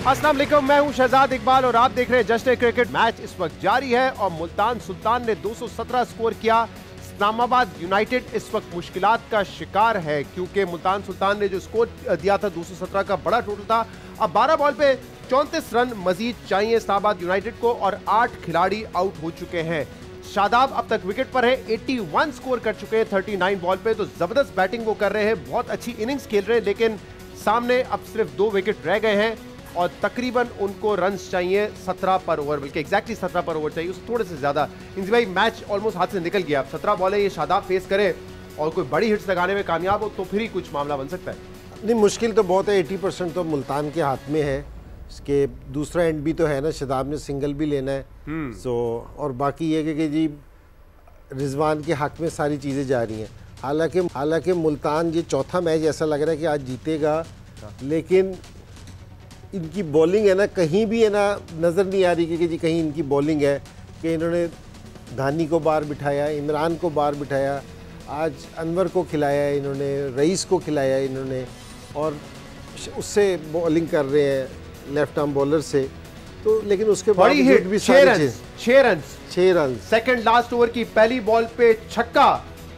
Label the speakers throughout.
Speaker 1: अस्सलाम वालेकुम, मैं हूं शहजाद इकबाल और आप देख रहे हैं जश्न क्रिकेट। मैच इस वक्त जारी है और मुल्तान सुल्तान ने 217 स्कोर किया। इस्लामाबाद यूनाइटेड इस वक्त मुश्किलात का शिकार है क्योंकि मुल्तान सुल्तान ने जो स्कोर दिया था 217 का बड़ा टोटल था। अब 12 बॉल पे 34 रन मजीद चाहिए इस्लामाबाद यूनाइटेड को और 8 खिलाड़ी आउट हो चुके हैं। शादाब अब तक विकेट पर है, 81 स्कोर कर चुके हैं 39 बॉल पे, तो जबरदस्त बैटिंग वो कर रहे हैं, बहुत अच्छी इनिंग्स खेल रहे हैं, लेकिन सामने अब सिर्फ 2 विकेट रह गए हैं और तकरीबन उनको रन्स चाहिए 17 पर ओवर, बल्कि एग्जैक्टली 17 पर ओवर चाहिए, उससे थोड़े से ज्यादा। इंजी भाई, मैच ऑलमोस्ट हाथ से निकल गया। अब 17 बॉल है, ये शादाब फेस करे और कोई बड़ी हिट्स लगाने में कामयाब हो तो फिर ही कुछ मामला बन सकता है।
Speaker 2: नहीं, मुश्किल तो बहुत है। 80% तो मुल्तान के हाथ में है। इसके दूसरा एंड भी तो है ना, शादाब ने सिंगल भी लेना है। सो और बाकी ये कि जी रिजवान के हक में सारी चीज़ें जा रही हैं। हालांकि मुल्तान ये चौथा मैच ऐसा लग रहा है कि आज जीतेगा, लेकिन इनकी बॉलिंग है ना, कहीं भी है ना नज़र नहीं आ रही कि जी कहीं इनकी बॉलिंग है कि इन्होंने धानी को बाहर बिठाया, इमरान को बाहर बिठाया, आज अनवर को खिलाया इन्होंने, रईस को खिलाया इन्होंने, और उससे बॉलिंग कर रहे हैं लेफ्ट आर्म बॉलर से। तो लेकिन उसके बाद
Speaker 1: हिट भी 6 रन सेकंड लास्ट ओवर की पहली बॉल पे छक्का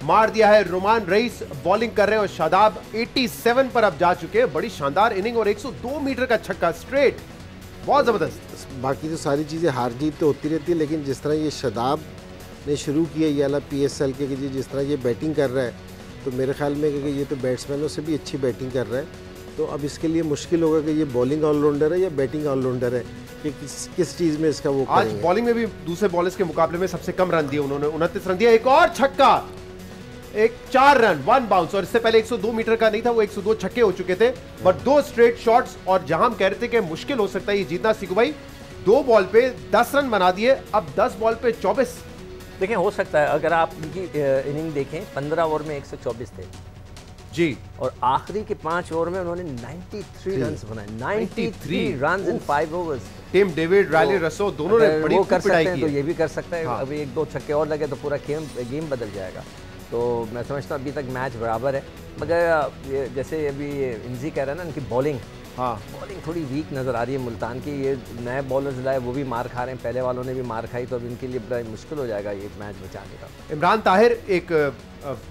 Speaker 1: मार दिया है। रोमान रईस बॉलिंग कर रहे हैं और शादाब 87 पर अब जा चुके हैं। बड़ी शानदार इनिंग और 102 मीटर का छक्का स्ट्रेट, बहुत जबरदस्त।
Speaker 2: बाकी तो सारी चीज़ें हार जीत तो होती रहती है, लेकिन जिस तरह ये शादाब ने शुरू किया ये वाला PSL के कि जिस तरह ये बैटिंग कर रहा है, तो मेरे ख्याल में कि ये तो बैट्समैनों से भी अच्छी बैटिंग कर रहा है। तो अब इसके लिए मुश्किल होगा कि ये बॉलिंग ऑलराउंडर है या बैटिंग ऑलराउंडर है, कि किस चीज़ में इसका वो
Speaker 1: आज बॉलिंग में भी दूसरे बॉलर्स के मुकाबले में सबसे कम रन दिए उन्होंने, 29 रन दिया। एक और छक्का, एक 4 रन 1 बाउंस, और इससे पहले 102 मीटर का नहीं था, वो 102 छक्के हो चुके थे, बट 2 स्ट्रेट शॉट्स। और जहां हम कह रहे थे कि मुश्किल हो सकता है ये जीतना, सिकू भाई 2 बॉल पे 10 रन बना दिए, अब 10 बॉल पे 24।
Speaker 3: देखें, हो सकता है अगर आप इनकी इनिंग देखें, 15 ओवर में 124 थे
Speaker 1: जी, और
Speaker 3: आखिरी के 5 ओवर में उन्होंने 93 रन बनाए। 93 run in 5 overs.
Speaker 1: Tim David, Rilee Rossouw दोनों ने बड़ी
Speaker 3: वो कर सकते हैं, तो
Speaker 1: की।
Speaker 3: ये भी कर सकता है।
Speaker 1: हाँ।
Speaker 3: अभी 1-2 छक्के और लगे तो पूरा गेम बदल जाएगा। तो मैं समझता हूँ अभी तक मैच बराबर है, मगर जैसे अभी इंजी कह रहा है ना, इनकी बॉलिंग थोड़ी वीक नज़र आ रही है मुल्तान की। ये नए बॉलर्स लाए, वो भी मार खा रहे हैं, पहले वालों ने भी मार खाई, तो अब इनके लिए बड़ा मुश्किल हो जाएगा ये मैच बचाने का।
Speaker 1: इमरान ताहिर एक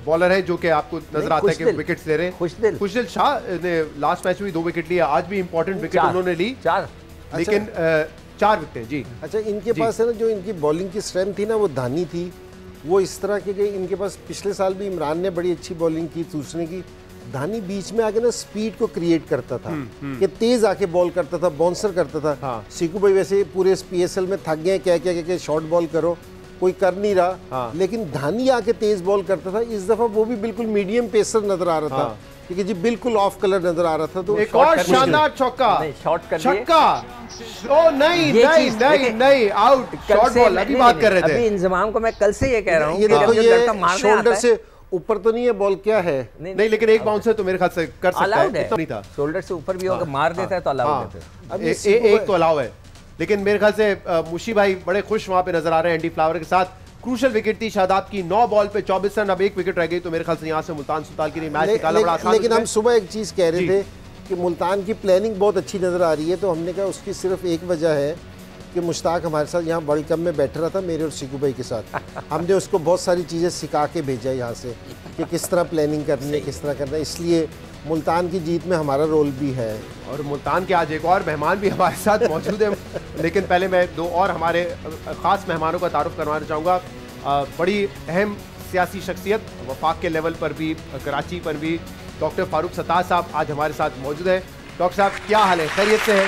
Speaker 1: बॉलर है जो कि आपको नजर आता है कि विकेट्स ले रहे हैं। खुशदिल शाह ने लास्ट मैच में भी 2 विकेट लिया, आज भी इंपॉर्टेंट विकेट उन्होंने ली,
Speaker 3: 4,
Speaker 1: लेकिन 4 विकेट जी।
Speaker 2: अच्छा, इनके पास है ना जो इनकी बॉलिंग की स्ट्रेंथ थी ना, वो धानी थी, वो इस तरह के इनके पास पिछले साल भी इमरान ने बड़ी अच्छी बॉलिंग की, दूसरे की धानी बीच में आके ना स्पीड को क्रिएट करता था, कि तेज आके बॉल करता था, बाउंसर करता था।
Speaker 1: हाँ।
Speaker 2: सीकू भाई वैसे पूरे PSL में थक गए, क्या शॉर्ट बॉल करो, कोई कर नहीं रहा।
Speaker 1: हाँ।
Speaker 2: लेकिन धानी आके तेज बॉल करता था। इस दफा वो भी बिल्कुल मीडियम पेसर नजर आ रहा था, क्योंकि जी बिल्कुल ऑफ कलर नजर आ रहा था। तो
Speaker 1: एक और शानदार चौका,
Speaker 3: शॉट कर
Speaker 1: छक्का, ओ नहीं आउट, शॉर्ट बॉल अभी बात कर रहे थे।
Speaker 3: अभी इंजमाम को मैं कल से ये कह रहा हूँ,
Speaker 2: ये देखो, ये शोल्डर से ऊपर तो नहीं है बॉल, क्या है
Speaker 1: नहीं, लेकिन एक बाउंस है तो मेरे ख्याल से कर सकता है, तो नहीं था।
Speaker 3: शोल्डर से ऊपर भी होगा, मार देता है तो अलाउड है,
Speaker 1: एक तो अलाउ है। लेकिन मेरे ख्याल से मुशी भाई बड़े खुश वहां पे नजर आ रहे हैं एंडी फ्लावर के साथ। क्रूशल विकेट थी शादाब की, 9 बॉल पे 24 रन, अब 1 विकेट रह गई, तो मेरे ख्याल से यहाँ से मुल्तान सुल्तान के लिए मैच निकालना बड़ा आसान।
Speaker 2: लेकिन हम सुबह एक चीज़ कह रहे थे कि मुल्तान की प्लानिंग बहुत अच्छी नज़र आ रही है, तो हमने कहा उसकी सिर्फ एक वजह है कि मुश्ताक हमारे साथ यहाँ वर्ल्ड कप में बैठ रहा था, मेरे और सिकू भाई के साथ। हमने उसको बहुत सारी चीज़ें सिखा के भेजा यहाँ से कि किस तरह प्लानिंग करनी है, किस तरह करना है, इसलिए मुल्तान की जीत में हमारा रोल भी है।
Speaker 1: और मुल्तान के आज एक और मेहमान भी हमारे साथ मौजूद हैं, लेकिन पहले मैं 2 और हमारे ख़ास मेहमानों का तारुफ करवाना चाहूँगा। बड़ी अहम सियासी शख्सियत, वफाक के लेवल पर भी, कराची पर भी, डॉक्टर फारूक सत्तार साहब आज हमारे साथ मौजूद है। डॉक्टर साहब, क्या हाल है, खैरियत से है?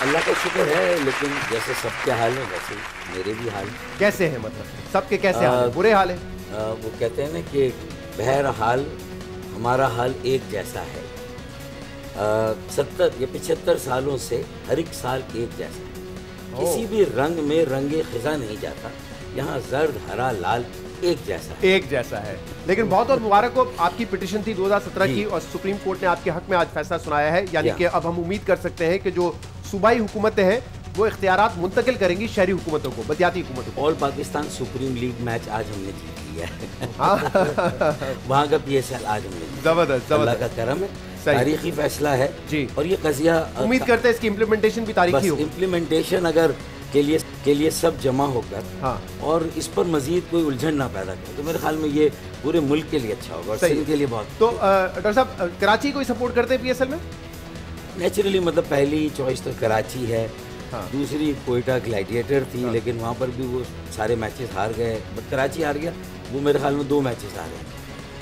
Speaker 4: अल्लाह का शुक्र है, लेकिन जैसे सबके हाल है वैसे मेरे भी हाल।
Speaker 1: कैसे हैं, मतलब सबके कैसे हाल है? बुरे हाल है?
Speaker 4: वो कहते हैं ना कि बहरहाल हमारा हाल एक जैसा है। 70 या 75 सालों से हर एक साल एक जैसा है, किसी भी रंग में रंगे खिजा नहीं जाता। यहाँ जर्द, हरा, लाल एक जैसा है। लेकिन बहुत बहुत मुबारक हो, आपकी पिटीशन थी 2017 की और सुप्रीम कोर्ट ने आपके हक में आज फैसला सुनाया है, यानी कि अब हम उम्मीद कर सकते हैं कि जो सूबाई हुकूमतें हैं वो इख्तियारात मुंतकिल करेंगी शहरी हुकूमतों को, बदियाती हुकूमतों को। All Pakistan supreme league match आज हमने जीत लिया है। वहाँ का PSL आज हमने
Speaker 1: जबरदस्त,
Speaker 4: अल्लाह का करम है। तारीखी फैसला है
Speaker 1: जी।
Speaker 4: और ये कजिया
Speaker 1: उम्मीद करते हैं इसकी इम्प्लीमेंटेशन भी तारीखी हो।
Speaker 4: इम्प्लीमेंटेशन अगर के लिए सब जमा होकर
Speaker 1: हाँ।
Speaker 4: और इस पर मजीद कोई उलझन ना पैदा करे तो मेरे ख्याल में ये पूरे मुल्क के लिए अच्छा होगा और सिंध के लिए बहुत।
Speaker 1: तो डॉक्टर साहब कराची को ही सपोर्ट करते हैं PSL में?
Speaker 4: नेचुरली मतलब पहली चॉइस तो कराची है।
Speaker 1: हाँ।
Speaker 4: दूसरी कोयटा ग्लैडिएटर थी। हाँ। लेकिन वहाँ पर भी वो सारे मैचेस हार गए, बट कराची हार गया। वो मेरे ख्याल में 2 मैचेस हारे,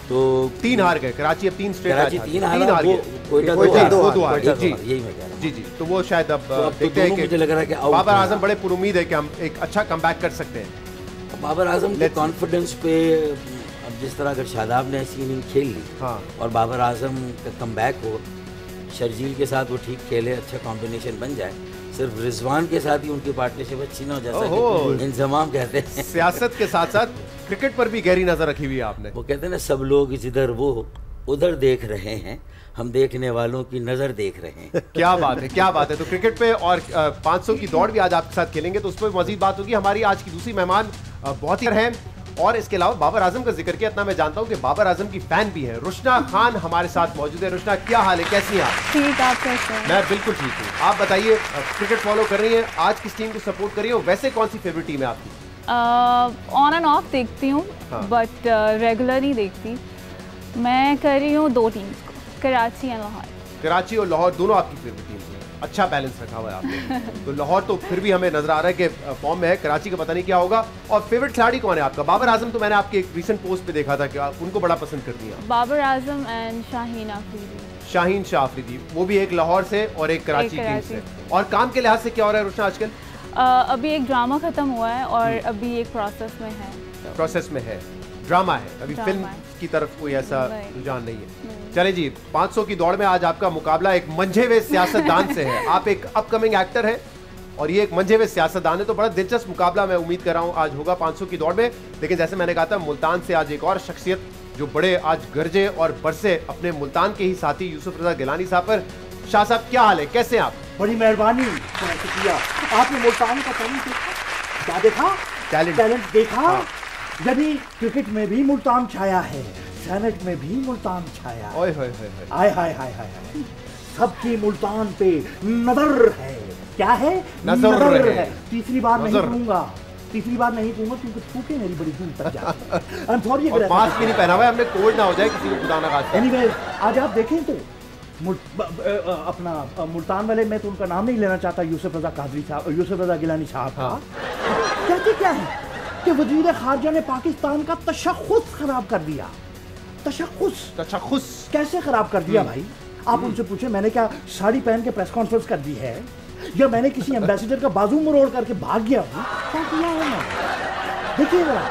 Speaker 4: तो
Speaker 1: 3 हार गए। कराची अब 3 स्ट्रेट
Speaker 4: कराची 3 हार गए, कोयटा 2 हार गए। जी यही मैं कह रहा हूँ।
Speaker 1: जी जी, तो वो शायद अब देखते हैं कि
Speaker 4: मुझे लग रहा है कि
Speaker 1: बाबर आजम बड़े पुरुमीद है कि हम एक अच्छा कमबैक कर सकते हैं।
Speaker 4: बाबर आजम के कॉन्फिडेंस पे अब जिस तरह अगर शादाब ने ऐसी इनिंग खेल ली और बाबर आजम का कमबैक हो, शर्जील के साथ वो ठीक खेले, अच्छा कॉम्बिनेशन बन जाए, सिर्फ रिजवान के साथ ही उनकी पार्टनरशिप अच्छी ना हो, जैसा कि इंजमाम कहते हैं।
Speaker 1: सियासत के साथ साथ क्रिकेट पर भी गहरी नजर रखी हुई है आपने।
Speaker 4: वो कहते हैं ना, सब लोग जिधर वो उधर देख रहे हैं, हम देखने वालों की नजर देख रहे हैं।
Speaker 1: क्या बात है, क्या बात है। तो क्रिकेट पे और 500 की दौड़ भी आज आपके साथ खेलेंगे, तो उस पर मजीद बात होगी। हमारी आज की दूसरी मेहमान बहुत ही हैं और इसके अलावा बाबर आजम का जिक्र किया, इतना मैं जानता हूँ कि बाबर आजम की फैन भी है। रुशना खान हमारे साथ मौजूद है। रुशना, क्या हाल है, कैसी हैं आप?
Speaker 5: ठीक, आप कैसे हैं?
Speaker 1: मैं बिल्कुल ठीक हूँ। आप बताइए, क्रिकेट फॉलो कर रही हैं, आज किस टीम को सपोर्ट कर रही हैं? वैसे कौन सी फेवरेट टीम है आपकी?
Speaker 5: ऑन एंड ऑफ देखती हूँ, बट रेगुलर नहीं देखती। मैं कर रही हूँ 2 टीम्स को, कराची और लाहौर।
Speaker 1: कराची और लाहौर दोनों आपकी फेवरेट टीम्स हैं। अच्छा बैलेंस रखा हुआ है आपने। तो लाहौर तो फिर भी हमें नजर आ रहा है कि फॉर्म में है, कराची का पता नहीं क्या होगा। और फेवरेट खिलाड़ी कौन है आपका? बाबर आजम तो मैंने आपके एक रीसेंट पोस्ट पे देखा था कि आप उनको बड़ा पसंद करती हैं।
Speaker 5: बाबर आजम एंड शाहीन आफरीदी।
Speaker 1: शाहीन शाह आफरीदी, वो भी एक लाहौर से और एक कराची टीम से। और काम के लिहाज से क्या हो रहा है रुशना आजकल?
Speaker 5: अभी एक ड्रामा खत्म हुआ है और अभी एक प्रोसेस में है।
Speaker 1: प्रोसेस में है, ड्रामा है, अभी फिल्म की तरफ कोई ऐसा रुझान नहीं है। चले जी, 500 की दौड़ में आज आपका मुकाबला एक मंझे हुए सियासतदान से है। आप एक अपकमिंग एक्टर है और ये एक मंझे हुए सियासतदान है, तो बड़ा दिलचस्प मुकाबला मैं उम्मीद कर रहा हूँ आज होगा 500 की दौड़ में। लेकिन जैसे मैंने कहा था, मुल्तान से आज एक और शख्सियत जो बड़े आज गरजे और बरसे अपने मुल्तान के ही साथी यूसुफ रजा गिलानी साहब पर। शाह साहब, क्या हाल है, कैसे हैं आप?
Speaker 6: बड़ी मेहरबानी, शुक्रिया। आपने मुल्तान का टैलेंट देखा? क्या देखा? टैलेंट देखा। यानी क्रिकेट में भी मुल्तान छाया है, सेनेट में भी मुल्तान छाया है।
Speaker 1: ओए होए होए, हाय
Speaker 6: हाय हाय हाय, सबकी मुल्तान पे नजर है। क्या है? नजर है। तीसरी बार नहीं कहूंगा, तीसरी बार नहीं कहूंगा क्योंकि थूके मेरी बड़ी दूर तक जाती है। आई एम सॉरी अगर
Speaker 1: मास्क भी नहीं पहना हुआ है हमने, कोविड ना हो जाए किसी को, खुदा ना खास्ता।
Speaker 6: एनीवे, आज आप देखें तो अपना मुल्तान वाले, मैं तो उनका नाम नहीं लेना चाहता, यूसुफ रजा कादरी साहब, यूसुफ रजा गिलानी साहब का कहते क्या है कि वजीर खारजा ने पाकिस्तान का तशख्खुस खराब कर दिया। तशख्खुस कैसे खराब कर दिया भाई? आप उनसे पूछे, मैंने क्या साड़ी पहन के प्रेस कॉन्फ्रेंस कर दी है, या मैंने किसी एम्बेसडर का बाजू मरोड़ करके भाग गया हूँ? क्या किया है मैंने? देखिए जरा,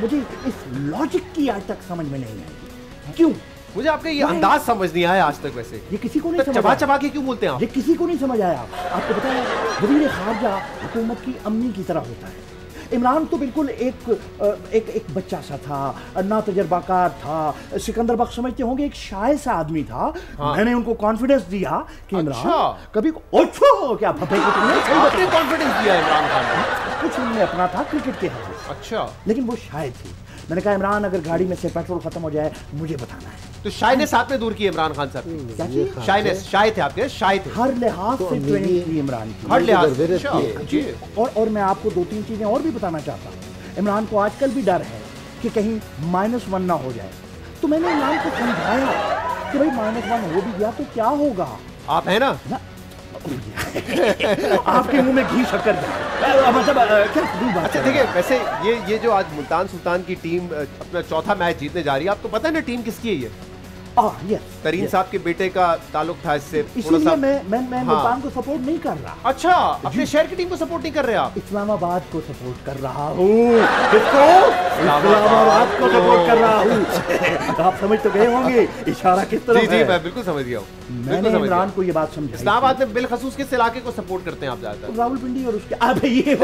Speaker 6: मुझे इस लॉजिक की आज तक समझ में नहीं आई। क्यों?
Speaker 1: मुझे आपका ये अंदाज समझ नहीं आया आज तक। वैसे
Speaker 6: ये किसी को नहीं समझ
Speaker 1: चबा चबा के क्यों बोलते हैं आप?
Speaker 6: ये किसी को नहीं समझ आया। आपको पता है, वज़ीर खारजा हुकूमत की अम्मी की तरह होता है। इमरान तो बिल्कुल एक बच्चा सा था, ना तजर्बाकार था। सिकंदर बख्श समझते होंगे एक शायर सा आदमी था। मैंने उनको कॉन्फिडेंस दिया कि इमरान कभी क्या फफे को तुमने
Speaker 1: कॉन्फिडेंस दिया इमरान खान को?
Speaker 6: कुछ उनमें अपना था क्रिकेट के हवाले।
Speaker 1: अच्छा,
Speaker 6: लेकिन वो शायर थी। मैंने कहा इमरान, अगर गाड़ी में से पेट्रोल खत्म हो जाए मुझे बताना है।
Speaker 1: तो शायद ने साथ में दूर की इमरान खान साहब। शायद थे आपके, शायद
Speaker 6: हर लिहाज से ट्रेनिंग की इमरान की,
Speaker 1: हर लिहाज।
Speaker 6: और मैं आपको 2-3 चीजें और भी बताना चाहता हूँ। इमरान को आजकल भी डर है कि कहीं -1 ना हो जाए। तो मैंने इमरान को समझाया कि भाई -1 हो भी गया तो क्या होगा।
Speaker 1: आप है ना
Speaker 6: आपके मुंह में घी शक्कर मतलब क्या?
Speaker 1: अच्छा देखिए, वैसे ये जो आज मुल्तान सुल्तान की टीम अपना चौथा मैच जीतने जा रही है, आपको पता है ना टीम किसकी है ये? तरीन साहब के बेटे का ताल्लुक था इससे।
Speaker 6: इसीलिए मैं मुल्तान को सपोर्ट नहीं कर रहा।
Speaker 1: अच्छा, अपने शहर की टीम को सपोर्ट नहीं कर रहे आप?
Speaker 6: इस्लामाबाद को सपोर्ट कर रहा हूँ। इस्लामाबाद को सपोर्ट कर रहा हूँ। आप समझ तो गए होंगे इशारा किस तरह है।
Speaker 1: जी, मैं बिल्कुल समझ गया हूँ।
Speaker 6: मैंने इमरान को ये बात समझाई।
Speaker 1: इस्लामाबाद में बिलखसूस किस इलाके को सपोर्ट करते हैं आप ज्यादातर?
Speaker 6: रावलपिंडी और उसके अबे ये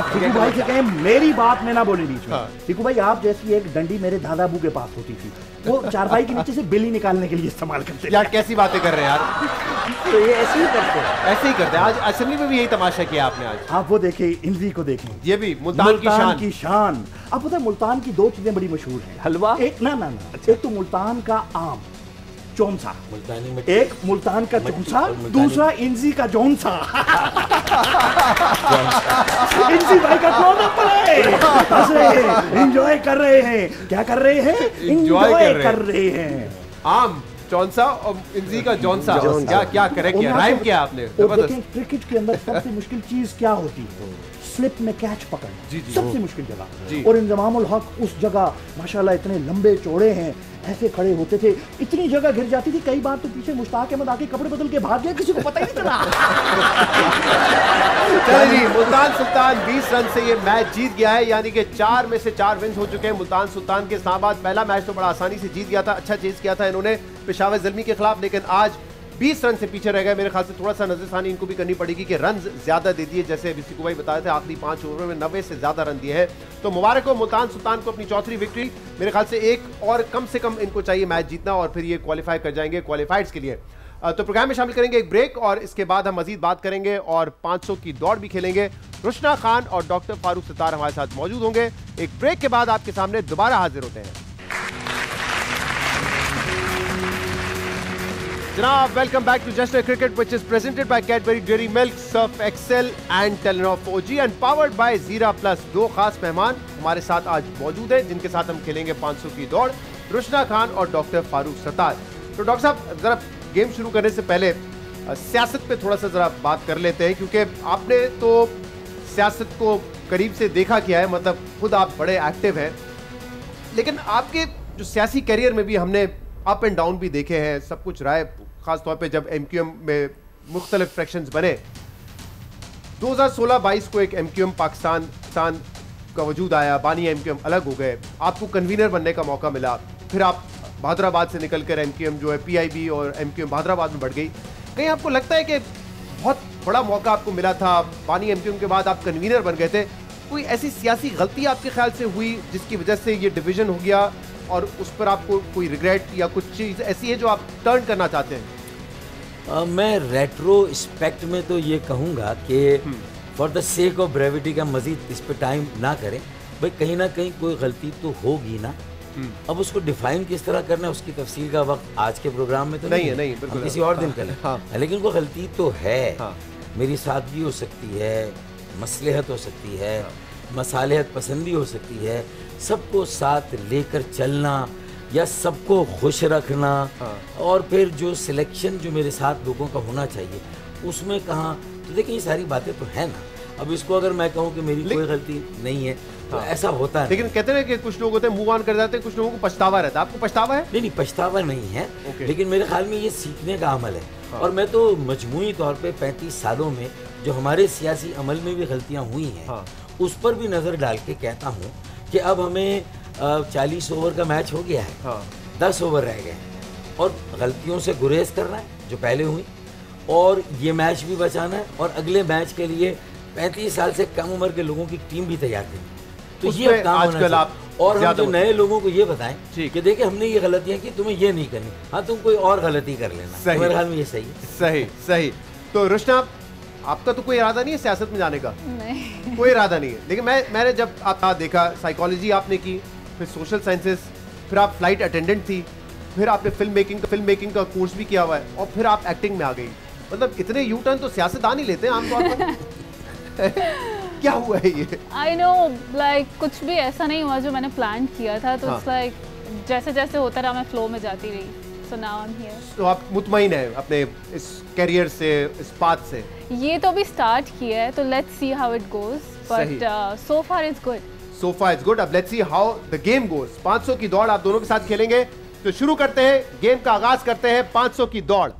Speaker 6: देखें, भाई से कहें मेरी बात में ना बोले बीच में। टीकू भाई, आप जैसी एक डंडी मेरे दादा अबू के पास होती थी, वो चारपाई के नीचे से बिल्ली निकालने के लिए इस्तेमाल करते।
Speaker 1: यार कैसी बातें कर रहे हैं यार,
Speaker 3: तो ये ऐसे ही करते हैं,
Speaker 1: ऐसे ही करते हैं। आज असेंबली में भी यही तमाशा किया आपने आज।
Speaker 6: आप वो देखिए, इंजी को देखें,
Speaker 1: ये भी मुल्तान
Speaker 6: की शान। अब पता है मुल्तान की दो चीजें बड़ी मशहूर हैं।
Speaker 3: हलवा,
Speaker 6: एक ना एक तो मुल्तान का आम चौंसा,
Speaker 4: मुल्तानी में
Speaker 6: एक मुल्तान का चौंसा, दूसरा इंजी का जौनसा। इंजी भाई का क्लोजअप है, हंस रहे हैं, एंजॉय कर रहे हैं। क्या कर रहे हैं? एंजॉय कर रहे हैं।
Speaker 1: आम चौंसा और इंजी का जौनसा। क्या करेक्ट किया, राइम किया आपने।
Speaker 6: देखें, क्रिकेट के अंदर सबसे मुश्किल चीज क्या होती है? स्लिप में कैच पकड़ना, सबसे मुश्किल जगह। और इंजमाम उल हक उस जगह माशाल्लाह इतने लंबे चौड़े हैं, ऐसे खड़े होते थे, इतनी जगह घिर जाती थी। कई बार तो पीछे मुश्ताक अहमद आके कपड़े बदल के भाग गया, किसी को पता ही नहीं चला।
Speaker 1: चलिए जी, मुल्तान सुल्तान 20 रन से ये मैच जीत गया है, यानी कि 4 में से 4 विन हो चुके हैं मुल्तान सुल्तान के। इस्लामाबाद पहला मैच तो बड़ा आसानी से जीत गया था, अच्छा चेज किया था इन्होंने पेशावर ज़ल्मी के खिलाफ, लेकिन आज 20 रन से पीछे रह गए। मेरे ख्याल से थोड़ा सा नजरसानी इनको भी करनी पड़ेगी कि रन ज्यादा दे दिए, जैसे अभी सिकू भाई बताए थे, आखिरी 5 ओवर में 90 से ज्यादा रन दिए हैं। तो मुबारक हो मुल्तान सुल्तान को अपनी चौथी विक्ट्री। मेरे ख्याल से एक और कम से कम इनको चाहिए मैच जीतना और फिर ये क्वालिफाई कर जाएंगे क्वालिफाइड्स के लिए। तो प्रोग्राम में शामिल करेंगे एक ब्रेक और इसके बाद हम मजीद बात करेंगे और 500 की दौड़ भी खेलेंगे। रुशना खान और डॉक्टर फारूक सत्तार हमारे साथ मौजूद होंगे। एक ब्रेक के बाद आपके सामने दोबारा हाजिर होते हैं। जनाब, welcome back to just cricket which is presented by Cadbury dairy milk, surf excel and Telenor 4G and powered by Zeera plus. दो खास मेहमान हमारे साथ आज मौजूद हैं जिनके साथ हम खेलेंगे 500 की दौड़, रुशना खान और डॉक्टर फारूक सत्तार। तो डॉक्टर साहब, जरा गेम शुरू करने से पहले सियासत पे थोड़ा सा जरा बात कर लेते हैं, क्योंकि आपने तो सियासत को करीब से देखा किया है, मतलब खुद आप बड़े एक्टिव हैं, लेकिन आपके जो सियासी करियर में भी हमने अप एंड डाउन भी देखे हैं, सब कुछ रहा है। खास तौर पे जब MQM में मुख्तलिफ फ्रैक्शंस बने, 2016-22 को एक MQM पाकिस्तान का वजूद आया, बानी MQM अलग हो गए, आपको कन्वीनर बनने का मौका मिला, फिर आप बहादुराबाद से निकलकर MQM जो है PIB और MQM बहादुराबाद में बढ़ गई। कहीं आपको लगता है कि बहुत बड़ा मौका आपको मिला था, बानी MQM के बाद आप कन्वीनर बन गए थे, कोई ऐसी सियासी गलती आपके ख्याल से हुई जिसकी वजह से ये डिवीजन हो गया और उस पर आपको कोई रिग्रेट या कुछ चीज़ ऐसी है जो आप टर्न करना चाहते हैं?
Speaker 4: मैं रेट्रोस्पेक्ट में तो ये कहूँगा कि for the sake of brevity का मजीद इस पर टाइम ना करें। भाई कहीं ना कहीं कोई गलती तो होगी ना, अब उसको डिफाइन किस तरह करना है उसकी तफसील का वक्त आज के प्रोग्राम में तो नहीं है, बिल्कुल किसी और दिन करें। हाँ। लेकिन कोई गलती तो है। हाँ। मेरी सादगी हो सकती है, मसलहत हो सकती है, मसालहत पसंदी हो सकती है, सबको साथ लेकर चलना या सबको खुश रखना। हाँ। और फिर जो सिलेक्शन जो मेरे साथ लोगों का होना चाहिए उसमें कहाँ, तो देखिए ये सारी बातें तो है ना। अब इसको अगर मैं कहूँ कि मेरी कोई गलती नहीं है तो हाँ। ऐसा होता है।
Speaker 1: लेकिन कहते हैं कि कुछ लोग होते हैं मूव ऑन कर जाते हैं, कुछ लोगों को पछतावा रहता है। आपको पछतावा है?
Speaker 4: नहीं, पछतावा नहीं है, लेकिन मेरे ख्याल में ये सीखने का अमल है। हाँ। और मैं तो मजमूई तौर पे 35 सालों में जो हमारे सियासी अमल में भी गलतियाँ हुई हैं, हाँ। उस पर भी नज़र डाल के कहता हूँ कि अब हमें 40 ओवर का मैच हो गया है। हाँ। 10 ओवर रह गए और गलतियों से गुरेज करना है जो पहले हुई, और ये मैच भी बचाना है, और अगले मैच के लिए 35 साल से कम उम्र के लोगों की टीम भी तैयार करनी। तो ये काम आजकल आप और हम जो नए लोगों को ये बताएं कि देखिए हमने ये गलतियां की, तुम्हें ये नहीं करनी, हाँ तुम कोई और गलती कर लेना। मेरे ख्याल में ये सही है।
Speaker 1: सही। तो रुशना, आपका तो कोई इरादा नहीं है सियासत में जाने का?
Speaker 5: नहीं,
Speaker 1: कोई इरादा नहीं है। लेकिन मैंने जब आपका देखा, साइकोलॉजी आपने की, फिर सोशल साइंसेस, फिर आप फ्लाइट अटेंडेंट थी, फिर आपने फिल्म मेकिंग का कोर्स भी किया हुआ है, और फिर आप एक्टिंग में आ गई। मतलब इतने यू टर्न तो सियासतदान ही लेते हैं आमतौर पर। क्या हुआ है ये?
Speaker 5: आई नो, लाइक कुछ भी ऐसा नहीं हुआ जो मैंने प्लान किया था, तो इट्स लाइक जैसे जैसे होता रहा मैं फ्लो में जाती रही। So now I am here.
Speaker 1: तो आप मुतमईन हैं अपने इस करियर से, इस पाथ से?
Speaker 5: ये तो अभी स्टार्ट किया है, तो let's see how it goes, but so far it's good. अब let's see how the game goes. 500 की दौड़ आप दोनों के साथ खेलेंगे, तो शुरू करते हैं, गेम का आगाज करते हैं। 500 की दौड़।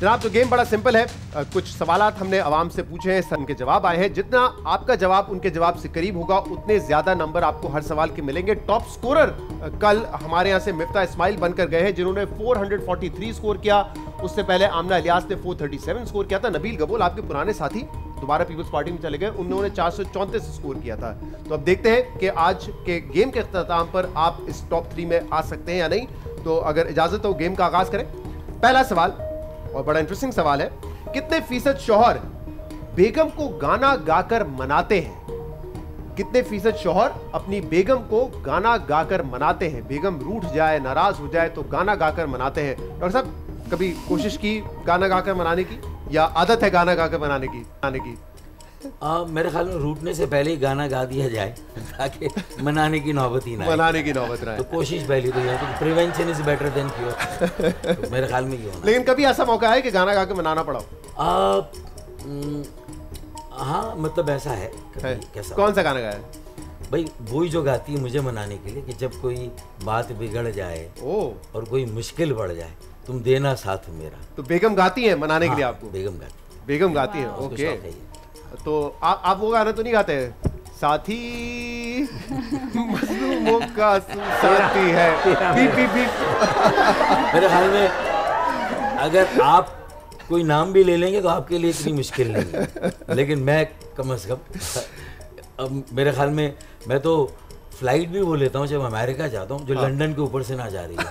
Speaker 5: जनाब, तो गेम बड़ा सिंपल है। कुछ सवालात हमने आवाम से पूछे हैं, उनके जवाब आए हैं। जितना आपका जवाब उनके जवाब से करीब होगा उतने ज्यादा नंबर आपको हर सवाल के मिलेंगे। टॉप स्कोरर कल हमारे यहाँ से मिफ्ता इस्माइल बनकर गए हैं, जिन्होंने 443 स्कोर किया। उससे पहले आमना इलियास ने 437 स्कोर किया था। नबील गबोल, आपके पुराने साथी,
Speaker 1: दोबारा पीपल्स पार्टी में चले गए, उन्होंने 434 स्कोर किया था। तो अब देखते हैं कि आज के गेम के अख्ताम पर आप इस टॉप 3 में आ सकते हैं या नहीं। तो अगर इजाजत हो गेम का आगाज करें। पहला सवाल और बड़ा इंटरेस्टिंग सवाल है, कितने फीसद शौहर बेगम को गाना गाकर मनाते हैं? कितने फीसद शौहर अपनी बेगम को गाना गाकर मनाते हैं? बेगम रूठ जाए, नाराज हो जाए तो गाना गाकर मनाते हैं। डॉक्टर साहब, कभी कोशिश की गाना गाकर मनाने की, या आदत है गाना गाकर मनाने की?
Speaker 4: मेरे ख्याल में रूठने से पहले ही गाना गा दिया जाए ताकि मनाने की नौबत ही ना आए।
Speaker 1: मनाने की नौबत ना आए।
Speaker 4: तो कोशिश पहली तो ये है, prevention is better than cure. तो मेरे ख्याल में ये होना।
Speaker 1: लेकिन कभी ऐसा मौका है कि गाना गा के मनाना पड़ा?
Speaker 4: हाँ, मतलब ऐसा है, कैसा?
Speaker 1: कौन सा गाना गाया?
Speaker 4: भाई वही जो गाती है मुझे मनाने के लिए कि जब कोई बात बिगड़ जाए और कोई मुश्किल बढ़ जाए, तुम देना साथ मेरा।
Speaker 1: तो बेगम गाती है मनाने के लिए आपको?
Speaker 4: बेगम गाती
Speaker 1: है। ओके, तो आप वो गाना तो नहीं गाते? साथी मजलूमों का साथी है। Beep beep beep.
Speaker 4: मेरे ख्याल में अगर आप कोई नाम भी ले लेंगे तो आपके लिए इतनी मुश्किल नहीं है, लेकिन मैं कम से कम अब मेरे ख्याल में मैं तो फ्लाइट भी वो लेता हूँ जब अमेरिका जाता हूँ जो लंदन के ऊपर से ना जा रही है।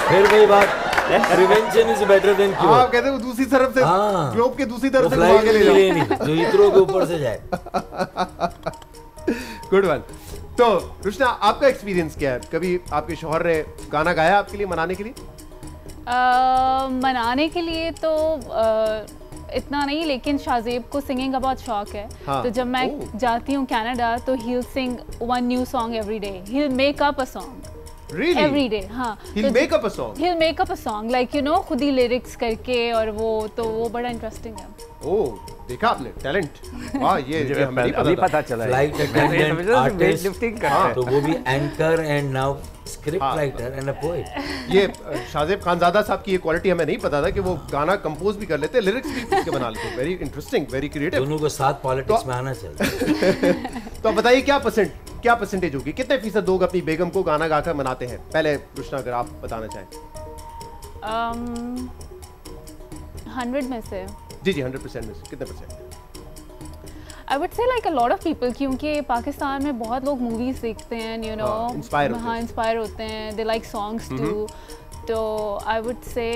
Speaker 4: फिर वही बात, prevention is better than cure.
Speaker 1: आप कहते हो दूसरी तरफ से, ग्लोब के दूसरी तरफ से घुमा के ले जाओ,
Speaker 4: जो इतरों के ऊपर से जाए।
Speaker 1: Good one. तो रुशना, आपका एक्सपीरियंस क्या है? कभी आपके शौहर ने गाना गाया आपके लिए मनाने के लिए?
Speaker 7: मनाने के लिए तो इतना नहीं, लेकिन शाहजेब को सिंगिंग का बहुत शौक है। हाँ। तो जब मैं जाती हूँ कनाडा तो he will sing one new song every day. He will make up a song
Speaker 1: Really?
Speaker 7: Every day, हाँ।
Speaker 1: He'll make up a song.
Speaker 7: He'll make up a song, like you know, खुद ही lyrics करके, और वो बड़ा interesting है।
Speaker 1: ओह, देखा आपने talent? वाह, ये हमें नहीं पता
Speaker 3: चला।
Speaker 4: फ्लाइट अटेंडेंट, आर्टिस्ट, तो वो भी anchor and now script writer and a poet.
Speaker 1: ये शाहजेब खानजादा साहब की ये क्वालिटी हमें नहीं पता था कि वो गाना कंपोज भी कर लेते, लिरिक्स भी उसके बना लेते। Very interesting, very creative.
Speaker 4: दोनों को साथ पॉलिटिक्स में आना चाहिए।
Speaker 1: तो बताइए क्या परसेंटेज होगी? कितने फीसद लोग अपनी बेगम को गाना गाकर मनाते हैं? पहले रुशना, अगर आप बताना चाहें।
Speaker 7: 100 में से?
Speaker 1: जी 100% में से कितने percent?
Speaker 7: I would say like a lot of people, क्योंकि पाकिस्तान में बहुत लोग मूवीज देखते हैं, you know, इंस्पायर होते हैं, they like songs too, तो I would say,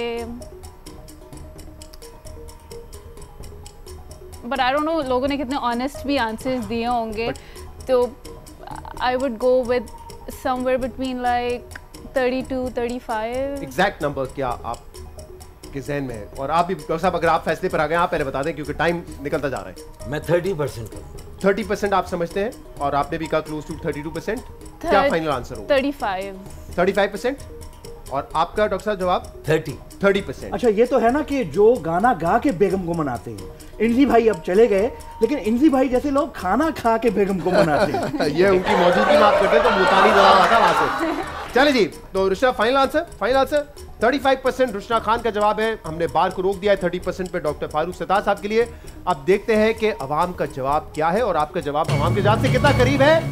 Speaker 7: but I don't know लोगों ने कितने honest भी आंसर्स दिए होंगे, तो I would go with somewhere between like 30-35।
Speaker 1: Exact number क्या आप के ज़हन में है? और आप भी डॉक्टर साहब, अगर आप फैसले पर आ गए, आप पहले बता दें क्योंकि टाइम निकलता जा रहा है।
Speaker 4: मैं 30% कहूँगा।
Speaker 1: 30% आप समझते हैं, और आपने भी कहा क्लोज टू 32%। क्या फाइनल आंसर होगा? 35%। और आपका डॉक्टर साहब जवाब? 30%।
Speaker 6: अच्छा, ये तो है ना कि जो गाना गा के बेगम को मनाते हैं। इंजी भाई अब चले गए, लेकिन इंजी भाई जैसे लोग खाना खा के बेगम को मनाते हैं।
Speaker 1: ये उनकी मौजूदगी बात करते हैं तो मुल्तानी जवाब आता वहां से। चले जी, तो रुशना फाइनल आंसर 35% रुशना खान का जवाब है। हमने बार को रोक दिया है 30% पे डॉक्टर फारूक सत्तार साहब के लिए। अब देखते हैं कि अवाम का जवाब क्या है, और आपका जवाब अवाम के जवाब से कितना करीब है?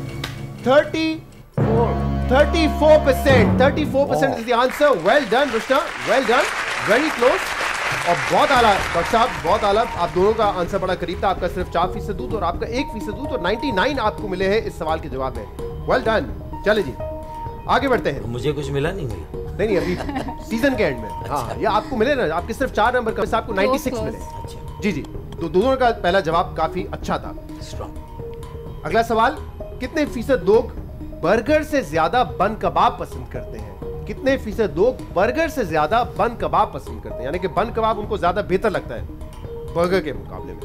Speaker 1: 34% is the answer. Well done Rushna, well done, very close, और बहुत आला डॉक्टर साहब, बहुत आला। आप दोनों का आंसर बड़ा करीब था। आपका सिर्फ 4% दूध और आपका 1% दूध, और 99 आपको मिले हैं इस सवाल के जवाब में। Well done. चले जी, आगे बढ़ते हैं।
Speaker 4: मुझे कुछ मिला नहीं,
Speaker 1: नहीं अभी सीजन के एंड में। हाँ, ये आपको मिले ना, आपके सिर्फ 4 नंबर का, आपको 96 मिले।
Speaker 4: अच्छा
Speaker 1: जी, तो दोनों का पहला जवाब काफी अच्छा था,
Speaker 4: स्ट्रॉन्ग।
Speaker 1: अगला सवाल, कितने फीसद लोग बर्गर से ज्यादा बन कबाब पसंद करते हैं? कितने फीसद लोग बर्गर से ज्यादा बन कबाब पसंद करते हैं? यानी कि बन कबाब उनको ज्यादा बेहतर लगता है बर्गर के मुकाबले में।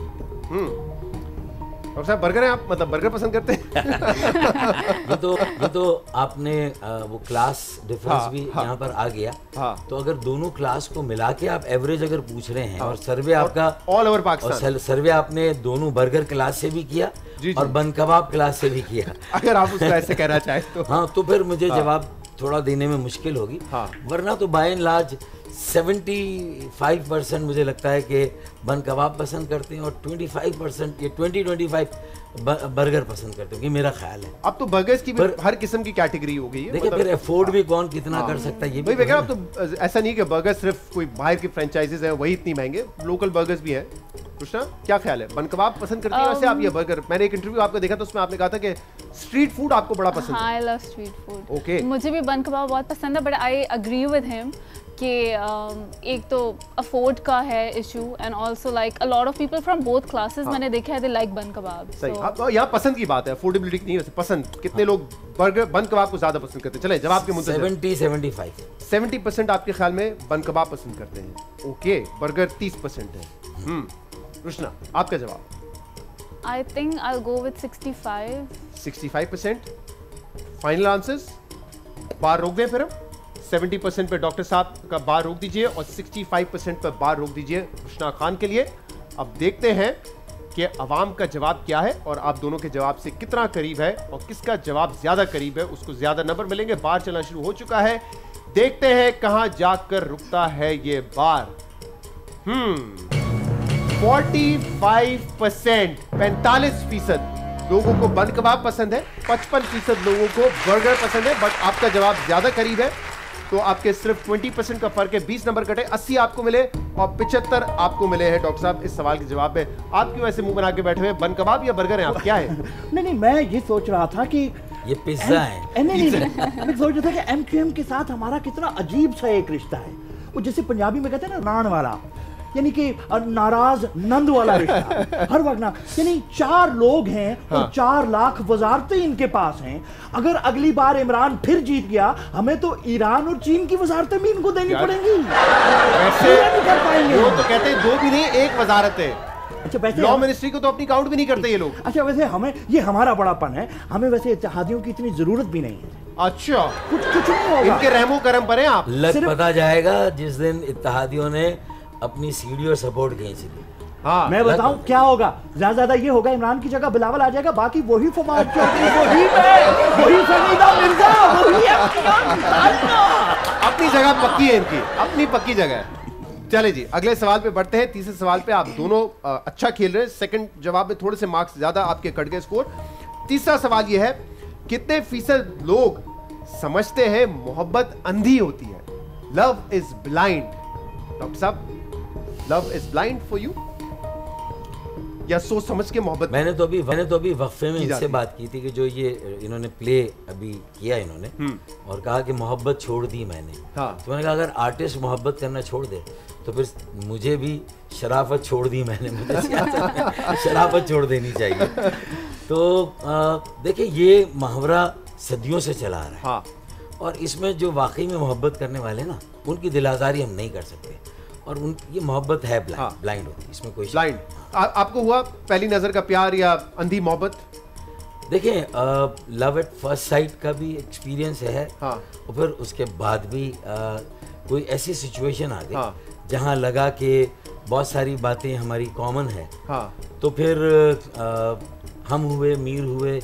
Speaker 1: और साहब बर्गर है, आप मतलब बर्गर पसंद करते हैं?
Speaker 4: ये तो आपने वो क्लास डिफरेंस भी यहाँ पर आ गया। तो अगर दोनों क्लास को मिला के आप एवरेज अगर पूछ रहे हैं, और सर्वे आपका
Speaker 1: ऑल ओवर पाकिस्तान,
Speaker 4: और सर्वे आपने दोनों बर्गर क्लास से भी किया और बन कबाब क्लास से भी किया,
Speaker 1: अगर आप उसको ऐसे कहना चाहें तो।
Speaker 4: हाँ, तो फिर मुझे जवाब थोड़ा देने में मुश्किल होगी। वरना तो बाय एंड लार्ज 75% मुझे लगता है कि बन कबाब पसंद करते हैं और 25% ये 20-25 बर्गर पसंद करते हैं, कि मेरा ख्याल है।
Speaker 5: अब तो बर्गर्स की भी हर किस्म की कैटेगरी हो गई है।
Speaker 4: देखिए फिर अफोर्ड भी कौन कितना कर सकता है, ये भी
Speaker 5: अब तो ऐसा नहीं कि बर्गर सिर्फ कोई बाहर की फ्रेंचाइजीज है वही इतनी महंगे, लोकल बर्गर्स भी हैं। कृष्णा क्या ख्याल है, बन कबाब पसंद करती हैं वैसे आप या बर्गर? मैंने एक इंटरव्यू आपका देखा था, उसमें आपने कहा था कि स्ट्रीट फूड आपको बड़ा पसंद है।
Speaker 7: I love street food.
Speaker 5: Okay,
Speaker 7: मुझे भी बन कबाब बहुत पसंद है, but I agree with him कि एक तो अफोर्ड का है issue and also like a lot of people from both classes मैंने देखा है दे लाइक बन कबाब।
Speaker 5: सही, अब यहाँ पसंद की बात है, अफोर्डेबिलिटी की नहीं, वैसे पसंद कितने लोग बर्गर बन कबाब को ज्यादा पसंद करते हैं। चले जवाब के मुद्दे 70% आपके ख्याल में बन कबाब पसंद करते हैं। ओके, बर्गर 30% है। कृष्णा आपका जवाब?
Speaker 7: I think I will go with
Speaker 5: 65%। Final answers? बार रोक दें फिर हम? 70% पे डॉक्टर साहब का बार रोक दीजिए और 65% पे बार रोक दीजिए कृष्णा खान के लिए। अब देखते हैं कि अवाम का जवाब क्या है और आप दोनों के जवाब से कितना करीब है और किसका जवाब ज्यादा करीब है उसको ज्यादा नंबर मिलेंगे। बार चलना शुरू हो चुका है, देखते हैं कहां जाकर रुकता है ये बार। 45%, 45% लोगों को बन कबाब पसंद है, 55% लोगों को बर्गर पसंद है, बट आपका जवाब ज्यादा करीब है। तो आपके सिर्फ 20% का फर्क है, 20 नंबर कटे, 80 आपको मिले और 75 आपको मिले हैं। डॉक्टर साहब इस सवाल के जवाब में आप क्यों ऐसे मुंह बना के बैठे हुए? बन कबाब या बर्गर है आप, क्या है?
Speaker 6: नहीं, मैं ये सोच रहा था कि
Speaker 4: ये पिज्जा है।
Speaker 6: नहीं, मैं सोच रहा था कि MQM के साथ हमारा कितना अजीब सा एक रिश्ता है। वो जैसे पंजाबी में कहते हैं ना, नान वाला, यानी कि नाराज नंद वाला रिश्ता हर वक्त ना। यानी 4 लोग हैं और 4 लाख वजारतें इनके पास हैं। अगर अगली बार इमरान फिर जीत गया, हमें तो ईरान और चीन की वजारतें भी इनको देनी पड़ेंगी।
Speaker 5: वैसे नहीं कर पाएंगे। वो तो कहते हैं 2 भी नहीं 1 वजारत है।
Speaker 6: अच्छा, वैसे
Speaker 5: लॉ मिनिस्ट्री को तो अपनी काउंट भी नहीं करते ये लोग।
Speaker 6: अच्छा, वैसे हमें ये हमारा बड़ापन है, हमें वैसे इत्तेहादियों की इतनी जरूरत भी नहीं है।
Speaker 5: अच्छा,
Speaker 6: कुछ नहीं होगा,
Speaker 5: इनके रहमो करम पर हैं आप।
Speaker 4: लग पता जाएगा जिस दिन इत्तेहादियों ने अपनी सीढ़ी और सपोर्ट खींच ली।
Speaker 6: हाँ, मैं बताऊं क्या होगा? ज्यादा ये होगा, इमरान की जगह बिलावल आ जाएगा, बाकी वही फवाद चौधरी, वही मैं, वही फरीदा मिर्जा, वही
Speaker 5: अपनी जगह पक्की है इनकी, अपनी पक्की जगह है। चले जी, अगले सवाल पे बढ़ते हैं। तीसरे सवाल पे आप दोनों अच्छा खेल रहे हैं, सेकंड जवाब में थोड़े से मार्क्स ज्यादा आपके कट गए स्कोर। तीसरा सवाल यह है, कितने फीसद लोग समझते हैं मोहब्बत अंधी होती है? Love is blind. डॉक्टर साहब, love is blind for you या सोच समझ के मोहब्बत?
Speaker 4: मैंने तो अभी वक्फे में इनसे बात की थी कि जो ये इन्होंने प्ले अभी किया इन्होंने और कहा कि मोहब्बत छोड़ दी मैंने।
Speaker 5: हाँ।
Speaker 4: तो मैंने कहा अगर आर्टिस्ट मोहब्बत करना छोड़ दे तो फिर मुझे भी शराफत छोड़ दी मैंने, मुझे शराफत छोड़ देनी चाहिए। तो देखिए ये मुहावरा सदियों से चला आ रहा है।
Speaker 5: हाँ।
Speaker 4: और इसमें जो वाकई में मोहब्बत करने वाले ना, उनकी दिलाजारी हम नहीं कर सकते और ये मोहब्बत है ब्लाइंड होती है, इसमें कोई
Speaker 5: ब्लाइंड। आपको हुआ पहली नजर का प्यार या अंधी मोहब्बत?
Speaker 4: देखें, लव एट फर्स्ट साइट का भी एक्सपीरियंस है।
Speaker 5: हाँ।
Speaker 4: और फिर उसके बाद भी कोई ऐसी सिचुएशन आ गई।
Speaker 5: हाँ।
Speaker 4: जहाँ लगा कि बहुत सारी बातें हमारी कॉमन है।
Speaker 5: हाँ।
Speaker 4: तो फिर हम हुए, मीर हुए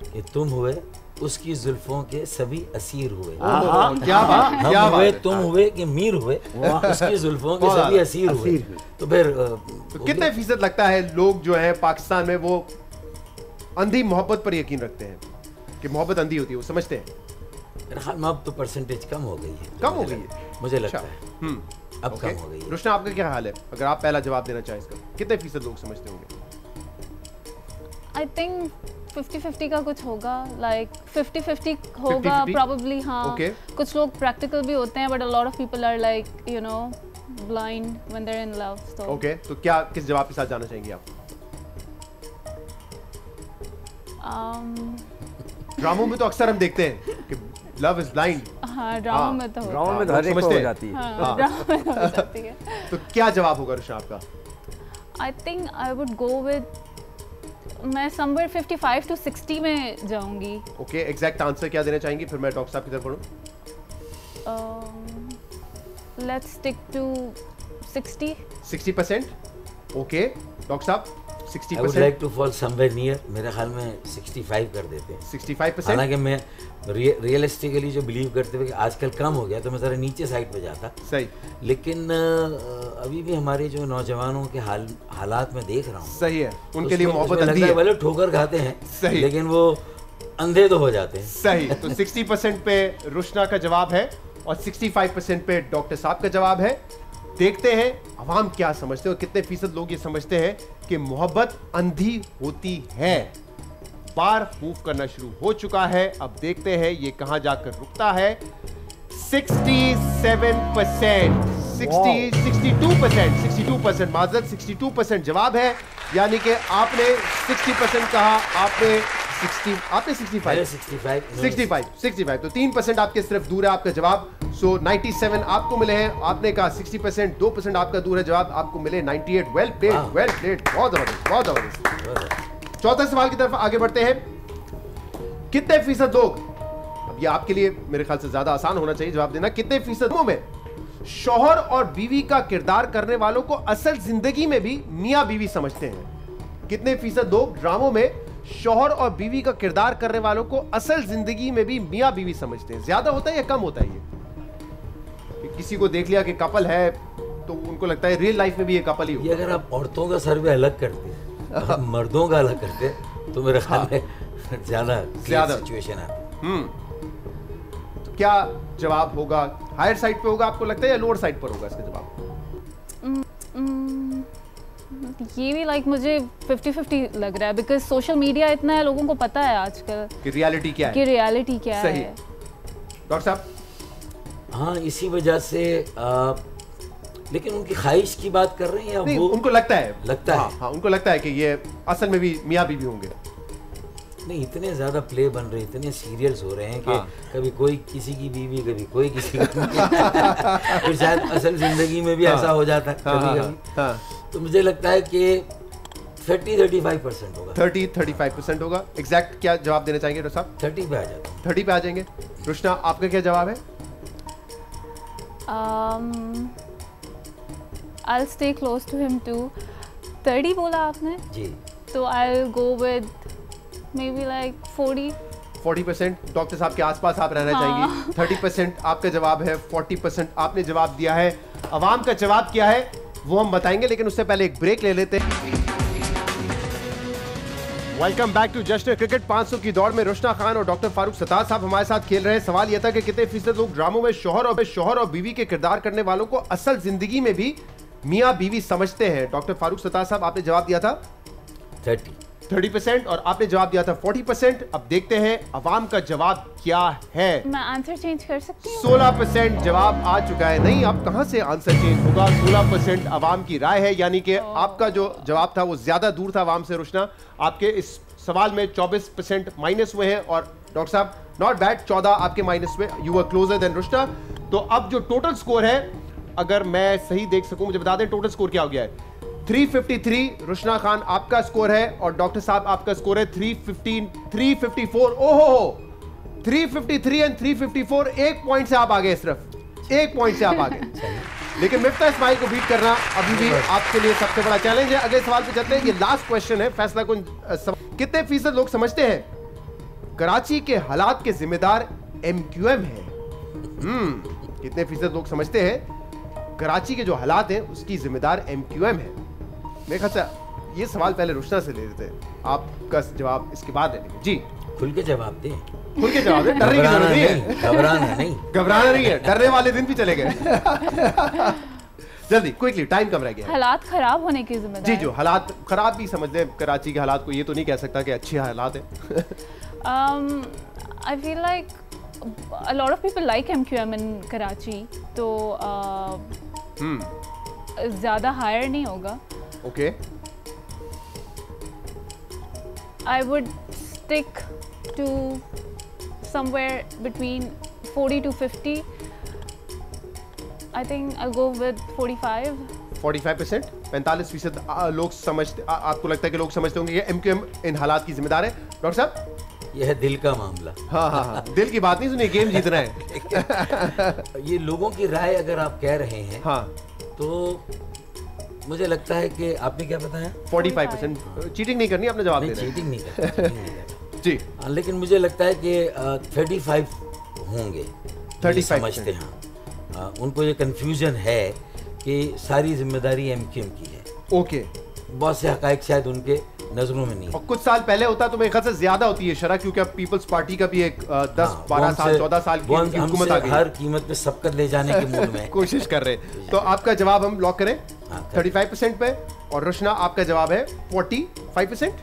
Speaker 4: कि तुम हुए, उसकी जुल्फों के सभी असीर हुए।
Speaker 5: क्या बात,
Speaker 4: हम हुए, तुम हुए कि मीर हुए, उसकी जुल्फों के सभी असीर हुए। तो फिर
Speaker 5: तो कितने फीसद लगता है लोग जो है पाकिस्तान में वो अंधी मोहब्बत पर यकीन रखते हैं कि मोहब्बत अंधी होती है, वो समझते हैं?
Speaker 4: मेरे ख्याल में अब तो परसेंटेज कम हो गई है।
Speaker 5: कम हो गई है
Speaker 4: मुझे लगता है। अब कम हो गई है।
Speaker 5: कृष्णा आपका क्या हाल है? अगर आप पहला जवाब देना चाहें इसका, कितने फीसद लोग समझते होंगे?
Speaker 7: आई थिंक 50-50 का कुछ होगा, लाइक 50-50 होगा probably। हाँ।
Speaker 5: Okay.
Speaker 7: कुछ लोग प्रैक्टिकल भी होते हैं, but a lot of people are like you know blind when they're in love. So.
Speaker 5: Okay. तो क्या किस जवाब के साथ जाना चाहेंगे आप? ड्रामों में तो अक्सर हम देखते हैं कि लव इज ब्लाइंड।
Speaker 7: हाँ, ड्रामा में तो
Speaker 3: हर एक को हो जाती है।
Speaker 7: हाँ, ड्रामा में तो हो जाती है।
Speaker 5: तो क्या जवाब होगा ऋषा आपका?
Speaker 7: I think I would go with, मैं somewhere 55 to 60 में जाऊंगी।
Speaker 5: ओके, एग्जैक्ट आंसर क्या देना चाहेंगी? फिर मैं डॉक्टर साहब की तरफ बढ़ूं।
Speaker 7: Let's stick to 60%।
Speaker 5: 60%। Okay, doctor साहब
Speaker 4: 60%? I would like to fall somewhere near, मेरे ख्याल में 65 कर देते हैं।
Speaker 1: 65%?
Speaker 4: हालांकि मैं रियलिस्टिकली जो बिलीव करते हुए कि आजकल कम हो गया तो मैं ज़रा नीचे साइड पे जाता।
Speaker 1: सही।
Speaker 4: लेकिन अभी भी हमारे जो नौजवानों के हालात में देख रहा हूँ।
Speaker 1: सही है, उनके लिए मोहब्बत अंधी है।
Speaker 4: भले ठोकर खाते हैं,
Speaker 1: सही,
Speaker 4: लेकिन वो अंधे तो हो जाते हैं।
Speaker 1: सही। तो 60% पे रुशना का जवाब है और 65% पे डॉक्टर साहब का जवाब है। देखते हैं अवाम क्या समझते हैं और कितने फीसद लोग ये समझते हैं कि मोहब्बत अंधी होती है। बार मूव करना शुरू हो चुका है, अब देखते हैं ये कहां जाकर रुकता है। 67%, 62% माजरत 62% जवाब है, यानी कि आपने 60% कहा, आपने 65 तो 3% आपके सिर्फ दूर है आपका जवाब। सो 97 आपको मिले हैं, आपने कहा 60%, 2% आपका दूर है जवाब, आपको मिले 98। वेल प्लेड, बहुत जबरदस्त। चौथे सवाल की तरफ आगे बढ़ते हैं। कितने फीसद लोग, अब ये आपके लिए मेरे ख्याल से ज्यादा आसान होना चाहिए जवाब देना, कितने फीसद में शौहर और बीवी का किरदार करने वालों को असल जिंदगी में भी मियां बीवी समझते हैं? कितने फीसद लोग ड्रामों में शौहर और बीवी का किरदार करने वालों को असल जिंदगी में भी मियां बीवी समझते हैं? ज्यादा होता है या कम होता है ये? किसी को देख लिया कि कपल है तो उनको लगता है रियल लाइफ में भी ये कपल ही होगा।
Speaker 4: अगर आप औरतों का सर्वे अलग करते हैं, मर्दों का अलग करते तो मेरे ख्याल में ज्यादा सिचुएशन आती।
Speaker 1: तो क्या जवाब होगा? हायर साइड पे होगा आपको लगता है या लोअर साइड पर होगा इसका जवाब?
Speaker 7: ये भी मुझे 50-50 लग रहा है, बिकॉज सोशल मीडिया इतना है, लोगों को पता है आजकल
Speaker 1: कि रियलिटी क्या है,
Speaker 7: सही
Speaker 1: है। डॉक्टर साहब?
Speaker 4: हाँ, इसी वजह से लेकिन उनकी ख्वाहिश की बात कर रहे हैं या वो
Speaker 1: उनको लगता है
Speaker 4: हाँ,
Speaker 1: उनको लगता है कि ये असल में भी मियां बीवी होंगे?
Speaker 4: नहीं, इतने ज्यादा प्ले बन रहे, इतने सीरियल्स हो रहे हैं कि कभी कोई किसी की बीवी, कभी कोई किसी की फिर शायद असल जिंदगी में भी ऐसा हो जाता है कभी। तो मुझे लगता है कि 30-35% होगा।
Speaker 1: 30-35% होगा। एग्जैक्ट क्या जवाब देना चाहेंगे डॉक्टर साहब?
Speaker 4: 30 पे आ जाता।
Speaker 1: 30 पे आ जाएंगे। रुशना, आपका क्या जवाब है?
Speaker 7: I'll stay close to him too. 30 बोला आपने?
Speaker 4: जी।
Speaker 7: तो I'll go with maybe 40%.
Speaker 1: Doctor साहब के आसपास आप रहना चाहेंगे। 30% आपका जवाब है, 40% आपने जवाब दिया है। अवाम का जवाब क्या है वो हम बताएंगे, लेकिन उससे पहले एक ब्रेक ले लेते हैं। वेलकम बैक टू जश्न क्रिकेट। 500 की दौड़ में रुशना खान और डॉक्टर फारूक सत्तार साहब हमारे साथ खेल रहे हैं। सवाल यह था कि कितने फीसद लोग ड्रामों में शौहर और बीवी के किरदार करने वालों को असल जिंदगी में भी मियां बीवी समझते हैं? डॉक्टर फारूक सत्तार साहब, आपने जवाब दिया था 30% और आपने जवाब दिया था 40%। अब देखते हैं अवाम का जवाब क्या है।
Speaker 7: मैं आंसर चेंज कर सकती हूँ?
Speaker 1: 16% जवाब आ चुका है। नहीं, अब कहां से आंसर चेंज होगा? 16% अवाम की राय है, यानी कि आपका जो जवाब था वो ज्यादा दूर था अवाम से। रुशना, आपके इस सवाल में 24% माइनस हुए हैं और डॉक्टर साहब नॉट बैड, 14 आपके माइनस में। You are closer than Rushna. तो अब जो टोटल स्कोर है, अगर मैं सही देख सकूं, मुझे बता दें टोटल स्कोर क्या हो गया है। 353 रुशना खान आपका स्कोर है और डॉक्टर साहब आपका स्कोर है 354। ओहो, 353 एंड 354, एक पॉइंट से आप आगे, सिर्फ एक पॉइंट से आप आगे। लेकिन मिफ्ता इस्माइल को बीट करना अभी भी आपके लिए सबसे बड़ा चैलेंज है। अगले सवाल पे चलते हैं। ये लास्ट क्वेश्चन है, फैसला कुन। कितने फीसद लोग समझते हैं कराची के हालात के जिम्मेदार MQM है? कितने फीसद लोग समझते हैं कराची के जो हालात हैं उसकी जिम्मेदार MQM है? मेरे ख्याल से ये सवाल पहले रुशना से ले लेते हैं, आपका जवाब इसके बाद देंगे। जी,
Speaker 4: खुल के जवाब दें।
Speaker 1: खुल के जवाब दें, डरने की जरूरत नहीं है।
Speaker 4: घबराना नहीं
Speaker 1: है, डरने वाले दिन भी चले गए। जल्दी, क्विकली, टाइम कम रह गया।
Speaker 7: हालात खराब होने की जिम्मेदारी?
Speaker 1: जी, जो हालात खराब भी समझ लें कराची के हालात को, ये तो नहीं कह सकता कि अच्छे हालात हैं।
Speaker 7: I feel like a lot of people like MQM in Karachi, तो ज़्यादा हायर नहीं होगा।
Speaker 1: Okay.
Speaker 7: I would stick to somewhere between 40 to 50. I think I'll go with 45.
Speaker 1: 45%, 45% लोग समझते, आपको लगता है कि लोग समझते होंगे कि MQM इन हालात की जिम्मेदार है? डॉक्टर साहब,
Speaker 4: यह है दिल का मामला।
Speaker 1: हाँ, दिल की बात नहीं सुनिए, गेम जीतना है।
Speaker 4: ये लोगों की राय अगर आप कह रहे हैं,
Speaker 1: हाँ,
Speaker 4: तो मुझे लगता है कि आपने क्या बताया
Speaker 5: 45%। चीटिंग नहीं करनी, आपने जवाब देना है।
Speaker 4: चीटिंग नहीं करनी
Speaker 5: जी।
Speaker 4: लेकिन मुझे लगता है कि 35 होंगे
Speaker 5: 35
Speaker 4: समझते हैं। उनको ये कंफ्यूजन है कि सारी जिम्मेदारी एमक्यूएम की है।
Speaker 5: ओके।
Speaker 4: बहुत से हकायक शायद उनके नजरों में नहीं।
Speaker 5: और कुछ साल पहले होता तो मेरे ख्याल से ज्यादा होती है शरह, क्योंकि अब पीपल्स पार्टी का भी एक 10-12 साल 14 साल की हुकूमत आ गई,
Speaker 4: हर कीमत पे सबकत ले जाने के मूड में
Speaker 5: कोशिश कर रहे हैं। तो आपका जवाब हम लॉक करें 35% पे, और रोशना आपका जवाब है 45%।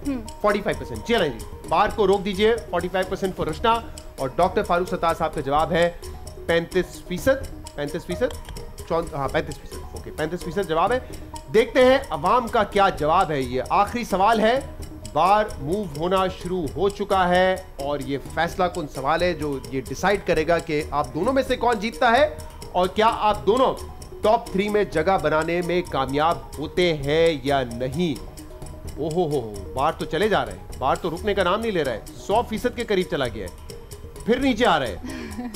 Speaker 5: 45%। चलें जी, बार को रोक दीजिए। 45% फॉर रोशना, और डॉक्टर फारूक सत्तार साहब का जवाब है 35%। 35%। हाँ 35%। ओके 35% जवाब है। देखते हैं अवाम का क्या जवाब है। ये आखिरी सवाल है, बार मूव होना शुरू हो चुका है, और ये फैसला कुन सवाल है जो ये डिसाइड करेगा कि आप दोनों में से कौन जीतता है, और क्या आप दोनों टॉप 3 में जगह बनाने में कामयाब होते हैं या नहीं। ओहो हो, बार तो चले जा रहे हैं, बार तो रुकने का नाम नहीं ले रहा है। 100% के करीब चला गया है, फिर नीचे आ रहे हैं।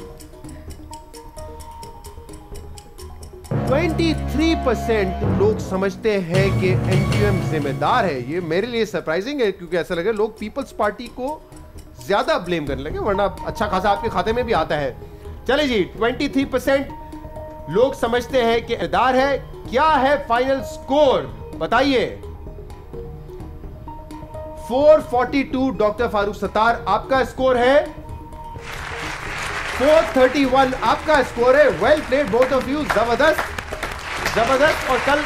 Speaker 5: 23% लोग समझते हैं कि एमक्यूएम जिम्मेदार है। ये मेरे लिए सरप्राइजिंग है, क्योंकि ऐसा लगे लोग पीपल्स पार्टी को ज्यादा ब्लेम करने लगे, वरना अच्छा खासा आपके खाते में भी आता है। चले जी, 23% लोग समझते हैं कि जिम्मेदार है। क्या है फाइनल स्कोर बताइए। 442 डॉक्टर फारूक सत्तार आपका स्कोर है, 431 आपका स्कोर है। Well played both of you, जबरदस्त जबरदस्त। और कल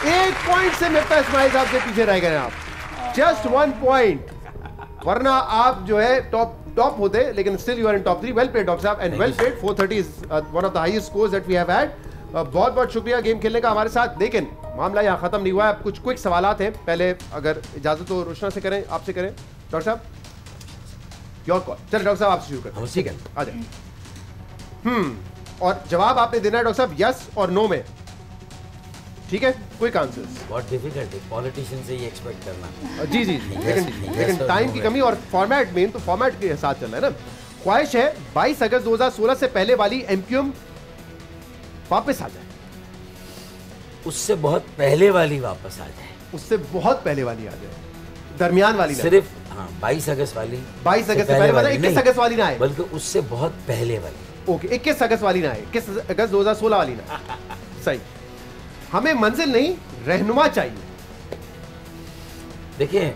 Speaker 5: 1 पॉइंट से मिफ्ता इस्माइल साहब से पीछे रह गए आप, जस्ट 1 पॉइंट, वरना आप जो है टॉप होते, लेकिन still you are in top 3। Well played doctor साहब, and well played. 430 is one of the highest scores that we have had. बहुत बहुत शुक्रिया गेम खेलने का हमारे साथ। लेकिन मामला यहाँ खत्म नहीं हुआ है, कुछ क्विक सवालात हैं। पहले अगर इजाजत हो रोशना से करें, आपसे करें डॉक्टर साहब। Your call. चलिए डॉक्टर साहब आपसे शुरू करें।
Speaker 4: ठीक है,
Speaker 5: आ जाए। और जवाब आपने देना है डॉक्टर साहब यस और नो में, ठीक है? Quick answers.
Speaker 4: बहुत डिफिकल्ट है पॉलिटिशियन से ये एक्सपेक्ट करना।
Speaker 5: जी जी, लेकिन टाइम की कमी और फॉर्मेट, मेन तो फॉर्मेट के साथ चल रहा है ना। ख्वाहिश है 22 अगस्त 2016 से पहले वाली एमक्यूएम वापस आ जाए।
Speaker 4: उससे बहुत पहले वाली वापस आ जाए।
Speaker 5: उससे बहुत पहले वाली आ जाए, दरमियान वाली ना।
Speaker 4: सिर्फ 22 अगस्त वाली,
Speaker 5: 22 अगस्त से पहले वाली, 21 अगस्त वाली ना आए,
Speaker 4: बल्कि उससे बहुत पहले वाली।
Speaker 5: ओके, 21 अगस्त वाली ना आए, 21 अगस्त 2016 वाली ना। सही। हमें मंजिल नहीं, रहनुमा चाहिए।
Speaker 4: देखिए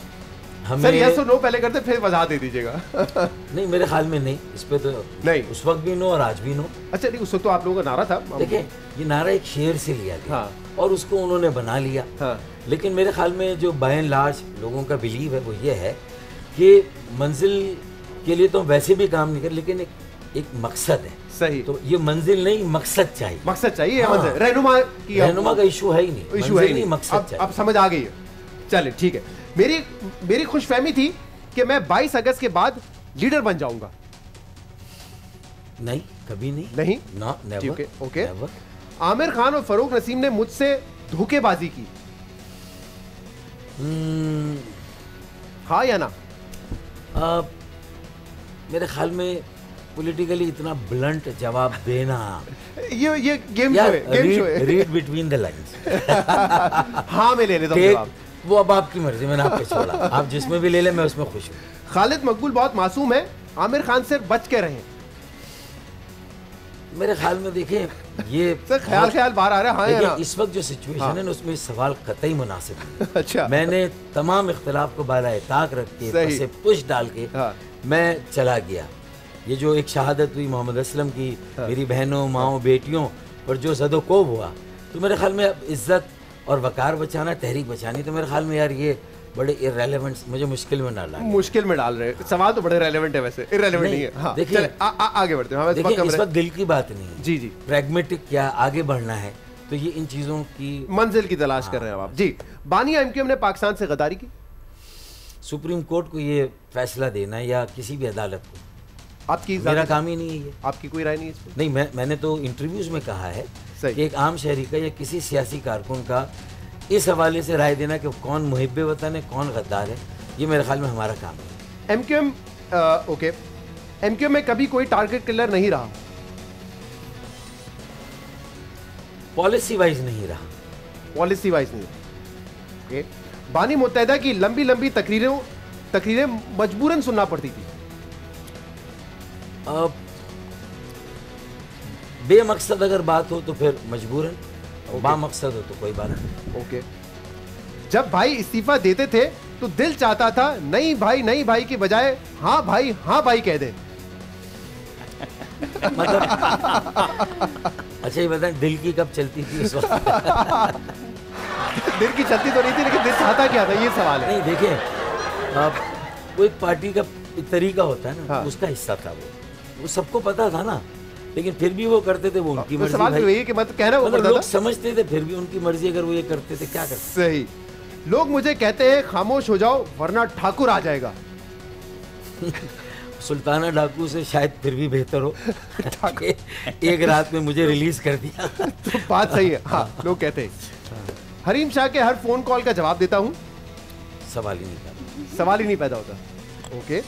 Speaker 4: हमें
Speaker 5: सर यस और नो पहले करते, फिर वजह दे दीजिएगा।
Speaker 4: नहीं, मेरे ख्याल में नहीं, इस पे तो
Speaker 5: नहीं,
Speaker 4: उस वक्त भी नो और आज भी नो।
Speaker 5: अच्छा नहीं, उस वक्त तो आप लोगों का नारा था।
Speaker 4: देखिए ये नारा एक शेर से लिया गया।
Speaker 5: हाँ।
Speaker 4: और उसको उन्होंने बना लिया।
Speaker 5: हाँ।
Speaker 4: लेकिन मेरे ख्याल में जो बाय एंड लार्ज लोगों का बिलीव है वो ये है कि मंजिल के लिए तो वैसे भी काम नहीं कर, लेकिन एक मकसद है।
Speaker 5: सही।
Speaker 4: तो ये मंजिल नहीं, मकसद चाहिए।
Speaker 5: मकसद चाहिए। हाँ। रहनुमा की,
Speaker 4: रहनुमा का इशू है ही नहीं,
Speaker 5: इशू है
Speaker 4: नहीं, मकसद चाहिए।
Speaker 5: अब समझ आ गई है। चले ठीक है। मेरी खुशफहमी थी कि मैं 22 अगस्त के बाद लीडर बन जाऊंगा।
Speaker 4: नहीं, कभी नहीं।
Speaker 5: नहीं
Speaker 4: no, never.
Speaker 5: Okay. Aamir Khan और फरूक नसीम ने मुझसे धोखेबाजी की, हाँ या ना?
Speaker 4: मेरे ख्याल में पॉलिटिकली इतना ब्लंट जवाब देना,
Speaker 5: ये गेम शो है,
Speaker 4: रीड बिटवीन द लाइंस।
Speaker 5: हाँ मैं ले लेता हूँ जवाब।
Speaker 4: वो अब आपकी मर्जी, मैंने आप पे छोड़ा। आप जिसमें भी ले ले, मैं उसमें खुश हूँ।
Speaker 5: खालिद मकबूल बहुत मासूम है, आमिर खान से बच के रहें।
Speaker 4: मेरे ख्याल में देखें ये
Speaker 5: सर ख्याल बाहर आ रहा है। हाँ या ना?
Speaker 4: इस वक्त जो सिचुएशन है ना, उसमें सवाल कतई मुनासिब नहीं।
Speaker 5: अच्छा।
Speaker 4: मैंने तमाम इख्तिलाफ को बालाए ताक रख के, पुश डाल के मैं चला गया। ये जो एक शहादत हुई मोहम्मद असलम की, मेरी बहनों, माओ, बेटियों पर जो ज़दोकोब हुआ, तो मेरे ख्याल में अब इज्जत और वकार बचाना, तहरीक बचानी, तो मेरे ख्याल में यार ये बड़े इररेलेवेंट, मुझे मुश्किल में डाल रहे हैं।
Speaker 5: मुश्किल में डाल रहे हैं। सवाल तो बड़े रेलेवेंट है, वैसे इररेलेवेंट नहीं है। हाँ, देखिए आगे बढ़ते हैं।
Speaker 4: देखिए इस वक्त दिल की बात नहीं है।
Speaker 5: जी जी,
Speaker 4: प्रैग्मेटिक क्या आगे बढ़ना है, तो ये इन चीज़ों की
Speaker 5: मंजिल की तलाश कर रहे हैं आप। जी, बानिया एमक्यूएम ने पाकिस्तान से गद्दारी की।
Speaker 4: सुप्रीम कोर्ट को ये फैसला देना या किसी भी अदालत को,
Speaker 5: आपकी
Speaker 4: मेरा काम ही नहीं है ये।
Speaker 5: आपकी कोई राय नहीं है इस पर?
Speaker 4: नहीं, मैंने तो इंटरव्यूज में कहा है कि एक आम शहरी का या किसी सियासी कारकुन का इस हवाले से राय देना कि कौन मुहिब्बे वतन है, कौन गद्दार है, ये मेरे ख्याल में हमारा काम है।
Speaker 5: एमक्यूएम ओके, एमक्यूएम में कभी कोई टारगेट किलर नहीं रहा।
Speaker 4: पॉलिसी वाइज नहीं रहा,
Speaker 1: पॉलिसी वाइज नहीं। ओके, बानी मुत्तहिदा की लंबी लंबी तकरीरें मजबूरन सुनना पड़ती थी।
Speaker 4: बेमकसद अगर बात हो तो फिर मजबूरन, बामकसद हो तो कोई बात नहीं।
Speaker 1: ओके, जब भाई इस्तीफा देते थे तो दिल चाहता था नहीं भाई की बजाय हाँ भाई कह दे।
Speaker 4: मतलब अच्छा ये बताएं दिल की कब चलती थी उस वक्त?
Speaker 1: दिल की चलती तो नहीं थी, लेकिन दिल चाहता क्या था, ये सवाल है।
Speaker 4: नहीं देखिए, वो एक पार्टी का तरीका होता है ना, हाँ। उसका हिस्सा था वो सबको पता था ना, लेकिन फिर भी वो करते थे, वो उनकी मर्जी।
Speaker 1: सवाल वही है कि मत कहना वो
Speaker 4: लोग समझते थे, फिर भी उनकी मर्जी, अगर वो ये करते थे क्या करते।
Speaker 1: सही। लोग मुझे कहते हैं खामोश हो जाओ वरना ठाकुर आ जाएगा।
Speaker 4: सुल्ताना डाकू से शायद फिर भी बेहतर हो एक रात में मुझे रिलीज कर दिया।
Speaker 1: तो बात सही है। हाँ, लोग कहते हैं हरीम शाह के हर फोन कॉल का जवाब देता हूँ,
Speaker 4: सवाल ही नहीं पैदा
Speaker 1: होता। ओके,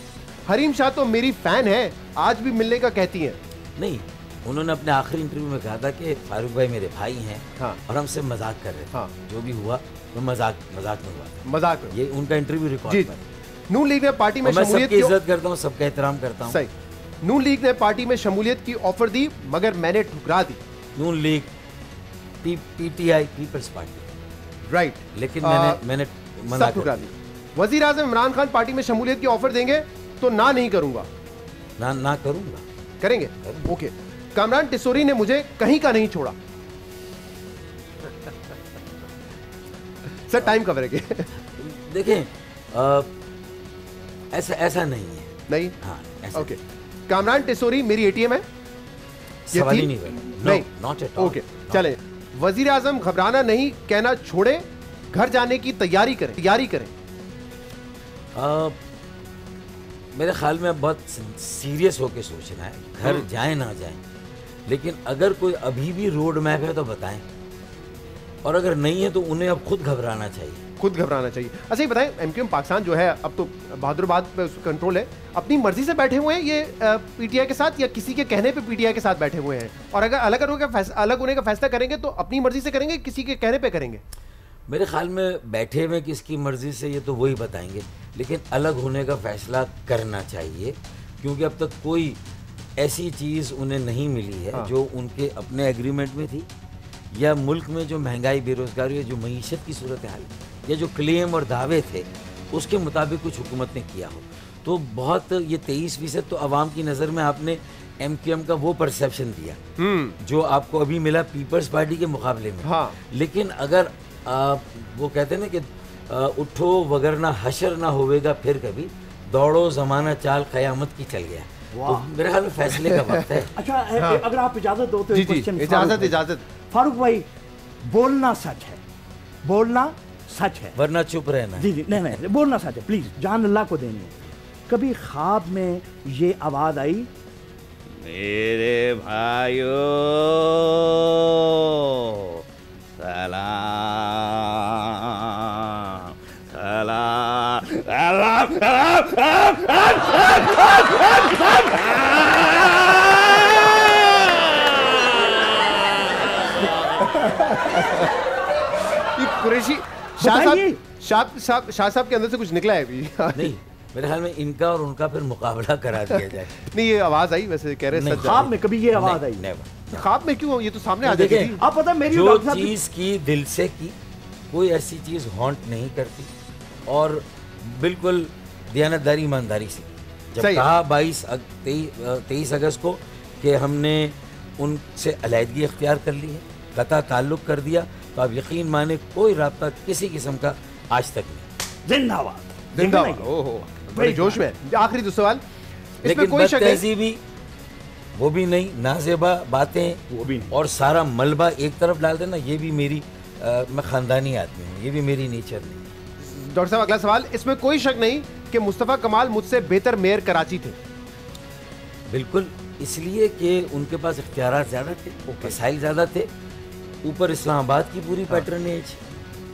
Speaker 1: हरीम शाह तो मेरी फैन है, आज भी मिलने का कहती हैं।
Speaker 4: नहीं, उन्होंने अपने आखिरी इंटरव्यू में कहा था कि फारूक भाई मेरे भाई हैं, हाँ। और हमसे मजाक कर रहे थे, हाँ। जो भी हुआ वो मजाक में हुआ,
Speaker 1: मजाक।
Speaker 4: ये उनका इंटरव्यू रिकॉर्ड है।
Speaker 1: नून लीग ने पार्टी में शमूलियत
Speaker 4: की इज्जत करता हूँ, सबका एहतराम करता हूँ।
Speaker 1: सही। नून लीग ने पार्टी में शमूलियत की ऑफर दी मगर मैंने ठुकरा दी।
Speaker 4: Noon League PTI Peoples Party,
Speaker 1: right,
Speaker 4: लेकिन मैंने मना
Speaker 1: ठुकरा दी। वजीर आजम इमरान खान पार्टी में शमूलियत की ऑफर देंगे तो ना नहीं करूंगा।
Speaker 4: ना करूंगा,
Speaker 1: करेंगे। ओके, कामरान टिसोरी ने मुझे कहीं का नहीं छोड़ा। सर टाइम कवर है।
Speaker 4: देखें, ऐसा नहीं है।
Speaker 1: नहीं,
Speaker 4: हाँ,
Speaker 1: ओके। कामरान टिसोरी मेरी एटीएम है,
Speaker 4: सवाल ही नहीं, नॉट एट ऑल।
Speaker 1: ओके, चले। वजीर आजम घबराना नहीं कहना छोड़े, घर जाने की तैयारी करें।
Speaker 4: मेरे ख्याल में बहुत सीरियस होके सोचना है, घर जाए ना जाए, लेकिन अगर कोई अभी भी रोड मैप है तो बताएं, और अगर नहीं है तो उन्हें अब खुद घबराना चाहिए।
Speaker 1: अच्छा ये बताएं, एमक्यूएम पाकिस्तान जो है अब तो बहादुराबाद पे उसका कंट्रोल है, अपनी मर्जी से बैठे हुए हैं ये पीटीआई के साथ, या किसी के कहने पे पीटीआई के साथ बैठे हुए हैं? और अगर अलग होने का फैसला करेंगे तो अपनी मर्जी से करेंगे, किसी के कहने पे करेंगे?
Speaker 4: मेरे ख्याल में बैठे हुए किसकी मर्जी से ये तो वही बताएंगे, लेकिन अलग होने का फैसला करना चाहिए, क्योंकि अब तक कोई ऐसी चीज़ उन्हें नहीं मिली है, हाँ। जो उनके अपने एग्रीमेंट में थी, या मुल्क में जो महंगाई, बेरोजगारी, जो मईशत की सूरत हाल, या जो क्लेम और दावे थे उसके मुताबिक कुछ हुकूमत ने किया हो। तो बहुत ये 23% तो आवाम की नज़र में आपने एमक्यूएम का वो परसेप्शन दिया जो आपको अभी मिला पीपल्स पार्टी के मुकाबले में, हाँ। लेकिन अगर वो कहते हैं ना कि उठो वगरना हशर ना होवेगा फिर कभी, दौड़ो जमाना चाल क़यामत की चल गया, तो मेरे ख्याल में फैसले का वक्त है।
Speaker 6: अच्छा, हाँ। अगर आप इजाजत दो तो
Speaker 1: एक क्वेश्चन। इजाजत।
Speaker 6: फारूक भाई, बोलना सच है,
Speaker 4: वरना चुप रहना।
Speaker 6: जी, नहीं, बोलना सच है, प्लीज, जान अल्लाह को देनी है। कभी ख्वाब में ये आवाज आई,
Speaker 8: मेरे भाइयों सलाम सलाम सलाम
Speaker 1: कुरैशी शाह साहब के अंदर से कुछ निकला है अभी?
Speaker 4: नहीं, मेरे ख्याल में इनका और उनका फिर मुकाबला करा दिया जाए।
Speaker 1: नहीं, ये आवाज आई, वैसे कह रहे हैं
Speaker 6: ख्वाब में कभी ये आवाज आई?
Speaker 1: ख्वाब में क्यों? ये तो सामने आ जाएगी।
Speaker 6: आप पता मेरी
Speaker 4: जो चीज की दिल से की, कोई ऐसी चीज हॉन्ट नहीं करती, और बिल्कुल दयानतदारी ईमानदारी से जब कहा 23 अगस्त को कि हमने उनसे अलहदगी इख्तियार कर ली है, कता ताल्लुक कर दिया, तो आप यकीन माने कोई राब्ता किसी किस्म का आज तक नहीं।
Speaker 1: जिंदाबाद। ओहो, बड़े जोश में। आखिरी दो सवाल,
Speaker 4: लेकिन कोई तहजीबी वो भी नहीं, नाज़ेबा बातें
Speaker 6: वो भी नहीं,
Speaker 4: और सारा मलबा एक तरफ डाल देना, ये भी मेरी मैं ख़ानदानी आदमी हूँ, ये भी मेरी नेचर नहीं।
Speaker 1: डॉक्टर साहब, अगला सवाल, इसमें कोई शक नहीं कि मुस्तफ़ा कमाल मुझसे बेहतर मेयर कराची थे?
Speaker 4: बिल्कुल, इसलिए कि उनके पास इख्तियारात ज़्यादा थे, वसाइल ज़्यादा थे, ऊपर इस्लामाबाद की पूरी पैटर्नेज,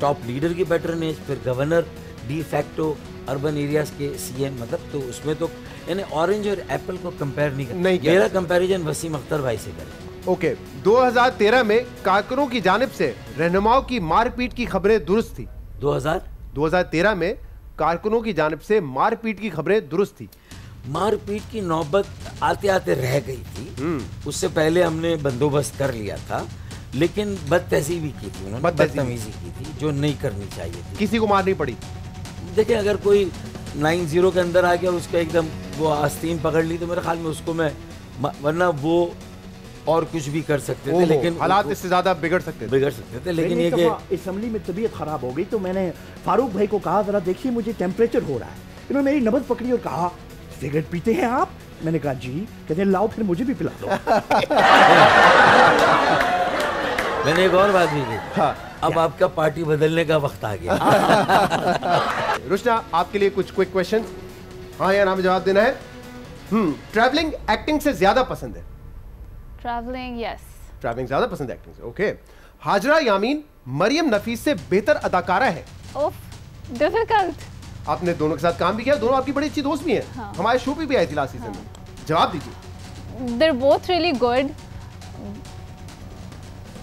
Speaker 4: टॉप लीडर की पैटर्नेज, फिर governor de facto urban areas के सीएम, मतलब तो उसमें तो यानी ऑरेंज और एप्पल को कंपेयर नहीं कर। मेरा कंपैरिजन वसीम अख्तर भाई से करें।
Speaker 1: ओके, 2013 में कारकुनों की जानिब से रहनुमाओं की मारपीट की खबरें दुरुस्त थी। 2013 में कारकुनों की जानिब से मारपीट की खबरें दुरुस्त थी।
Speaker 4: मारपीट की नौबत आते आते रह गई थी, उससे पहले हमने बंदोबस्त कर लिया था, लेकिन बदतहजीबी की थी उन्होंने, बदतमीजी की थी जो नहीं करनी चाहिए थी।
Speaker 1: किसी को मारनी पड़ी।
Speaker 4: देखिए, अगर कोई 9-0 के अंदर आ गया और उसका एकदम वो आस्तीन पकड़ ली तो मेरे ख्याल में उसको मैं, वरना वो और कुछ भी कर सकते थे, लेकिन
Speaker 1: हालात इससे ज्यादा बिगड़ सकते
Speaker 4: थे। लेकिन ये कि
Speaker 6: असेंबली में तबीयत खराब हो गई तो मैंने फारूक भाई को कहा, जरा देखिए मुझे टेम्परेचर हो रहा है। इन्होंने मेरी नब्ज पकड़ी और कहा, सिगरेट पीते हैं आप? मैंने कहा जी। कहते हैं लाओ फिर मुझे भी पिला दो।
Speaker 4: मैंने एक और बात भी की। हाँ, अब आपका पार्टी बदलने का वक्त आ गया।
Speaker 1: रुशना, आपके लिए कुछ क्विक क्वेश्चन, हाँ या ना में जवाब देना है। ट्रैवलिंग एक्टिंग से ज्यादा पसंद है?
Speaker 7: Travelling, yes.
Speaker 1: ट्रैवलिंग ज्यादा पसंद है एक्टिंग से, ओके। हाजरा यामीन मरियम नफीस से बेहतर अदाकारा है?
Speaker 7: ओफ, डिफिकल्ट।
Speaker 1: आपने दोनों के साथ काम भी किया, दोनों आपकी बड़ी अच्छी दोस्त भी हैं। हाँ। हमारे शो पे भी आई थी लास्ट सीजन में। जवाब दीजिए।
Speaker 7: They're both really good.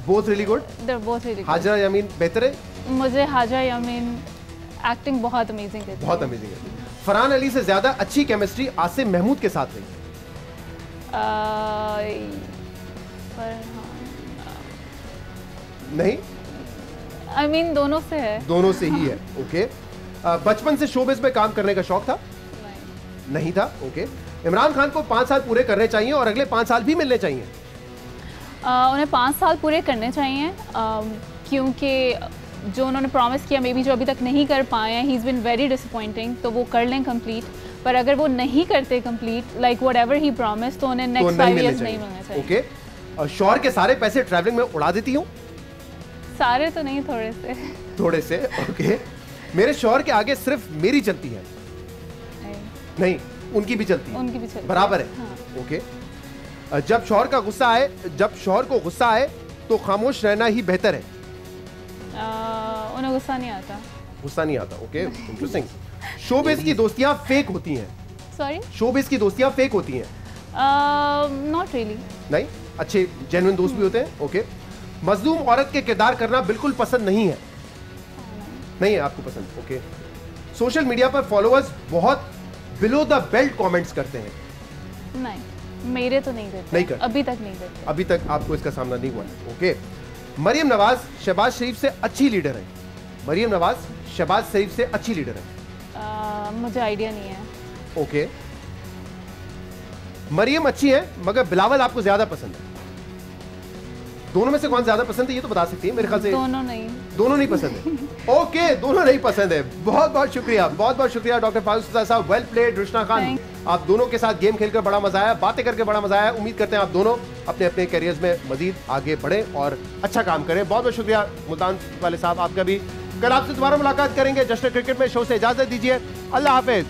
Speaker 1: Both really good?
Speaker 7: They're both really good.
Speaker 1: Hazra यामीन बेहतर है?
Speaker 7: मुझे हाजरा यामीन एक्टिंग बहुत अमेजिंग है।
Speaker 1: बहुत अमेजिंग है। फरहान अली से ज्यादा अच्छी केमिस्ट्री आसिम महमूद के साथ रही? नहीं,
Speaker 7: I mean दोनों से है।
Speaker 1: दोनों से ही है, ओके। बचपन से शोबिज़ में काम करने का शौक था? नहीं था, ओके। इमरान खान को 5 साल पूरे करने चाहिए और अगले 5 साल भी मिलने चाहिए?
Speaker 7: उन्हें 5 साल पूरे करने चाहिए, क्योंकि जो उन्होंने प्रॉमिस किया मे बी जो अभी तक नहीं कर पाए हैं, he is been very disappointing, तो वो कर लें कंप्लीट। पर अगर वो नहीं करते complete like whatever he promise, तो उन्हें नेक्स्ट 5 इयर्स नहीं मिलना चाहिए।
Speaker 1: ओके। शौहर के सारे पैसे ट्रैवलिंग में उड़ा देती हूँ?
Speaker 7: सारे तो नहीं, थोड़े से।
Speaker 1: थोड़े से, ओके। मेरे शौहर के आगे सिर्फ मेरी चलती है? नहीं, उनकी भी चलती है?
Speaker 7: उनकी भी चलती है,
Speaker 1: बराबर है।
Speaker 7: हाँ।
Speaker 1: ओके। जब शौहर को गुस्सा आए तो खामोश रहना ही बेहतर है?
Speaker 7: उन्हें गुस्सा नहीं आता।
Speaker 1: गुस्सा नहीं आता, ओके, इंटरेस्टिंग। शोबिज़ की दोस्तियां फेक होती हैं?
Speaker 7: सॉरी?
Speaker 1: शोबिज़ की दोस्तियां फेक होती हैं?
Speaker 7: Not really.
Speaker 1: नहीं, अच्छे जेन्युइन दोस्त भी होते हैं, ओके। मजलूम औरत के किरदार करना बिल्कुल पसंद नहीं है? नहीं है आपको पसंद, ओके। सोशल मीडिया पर फॉलोअर्स बहुत बिलो द बेल्ट कमेंट्स करते हैं?
Speaker 7: नहीं, मेरे तो नहीं देते।
Speaker 1: नहीं करते?
Speaker 7: अभी तक नहीं देते।
Speaker 1: अभी तक आपको इसका सामना नहीं हुआ, ओके। मरियम नवाज शहबाज शरीफ से अच्छी लीडर है? मरियम नवाज शहबाज शरीफ से अच्छी लीडर है?
Speaker 7: मुझे आइडिया नहीं है।
Speaker 1: ओके। मरियम अच्छी है मगर बिलावल आपको ज्यादा पसंद है? दोनों में से कौन ज्यादा पसंद है ये तो बता सकती है मेरे ख्याल से।
Speaker 7: दोनों नहीं।
Speaker 1: दोनों नहीं पसंद है, ओके, दोनों नहीं पसंद है। बहुत बहुत शुक्रिया, बहुत बहुत शुक्रिया डॉक्टर फारूक सुल्तान साहब, वेल प्लेड। रुशना खान, आप दोनों के साथ गेम खेलकर बड़ा मजा आया, बातें करके बड़ा मजा आया। उम्मीद करते हैं आप दोनों अपने अपने करियर्स में मजीद आगे बढ़े और अच्छा काम करें। बहुत बहुत शुक्रिया मुल्तान वाले साहब आपका भी। कल आपसे दोबारा मुलाकात करेंगे जश्न क्रिकेट में। शो से इजाजत दीजिए, अल्लाह हाफिज।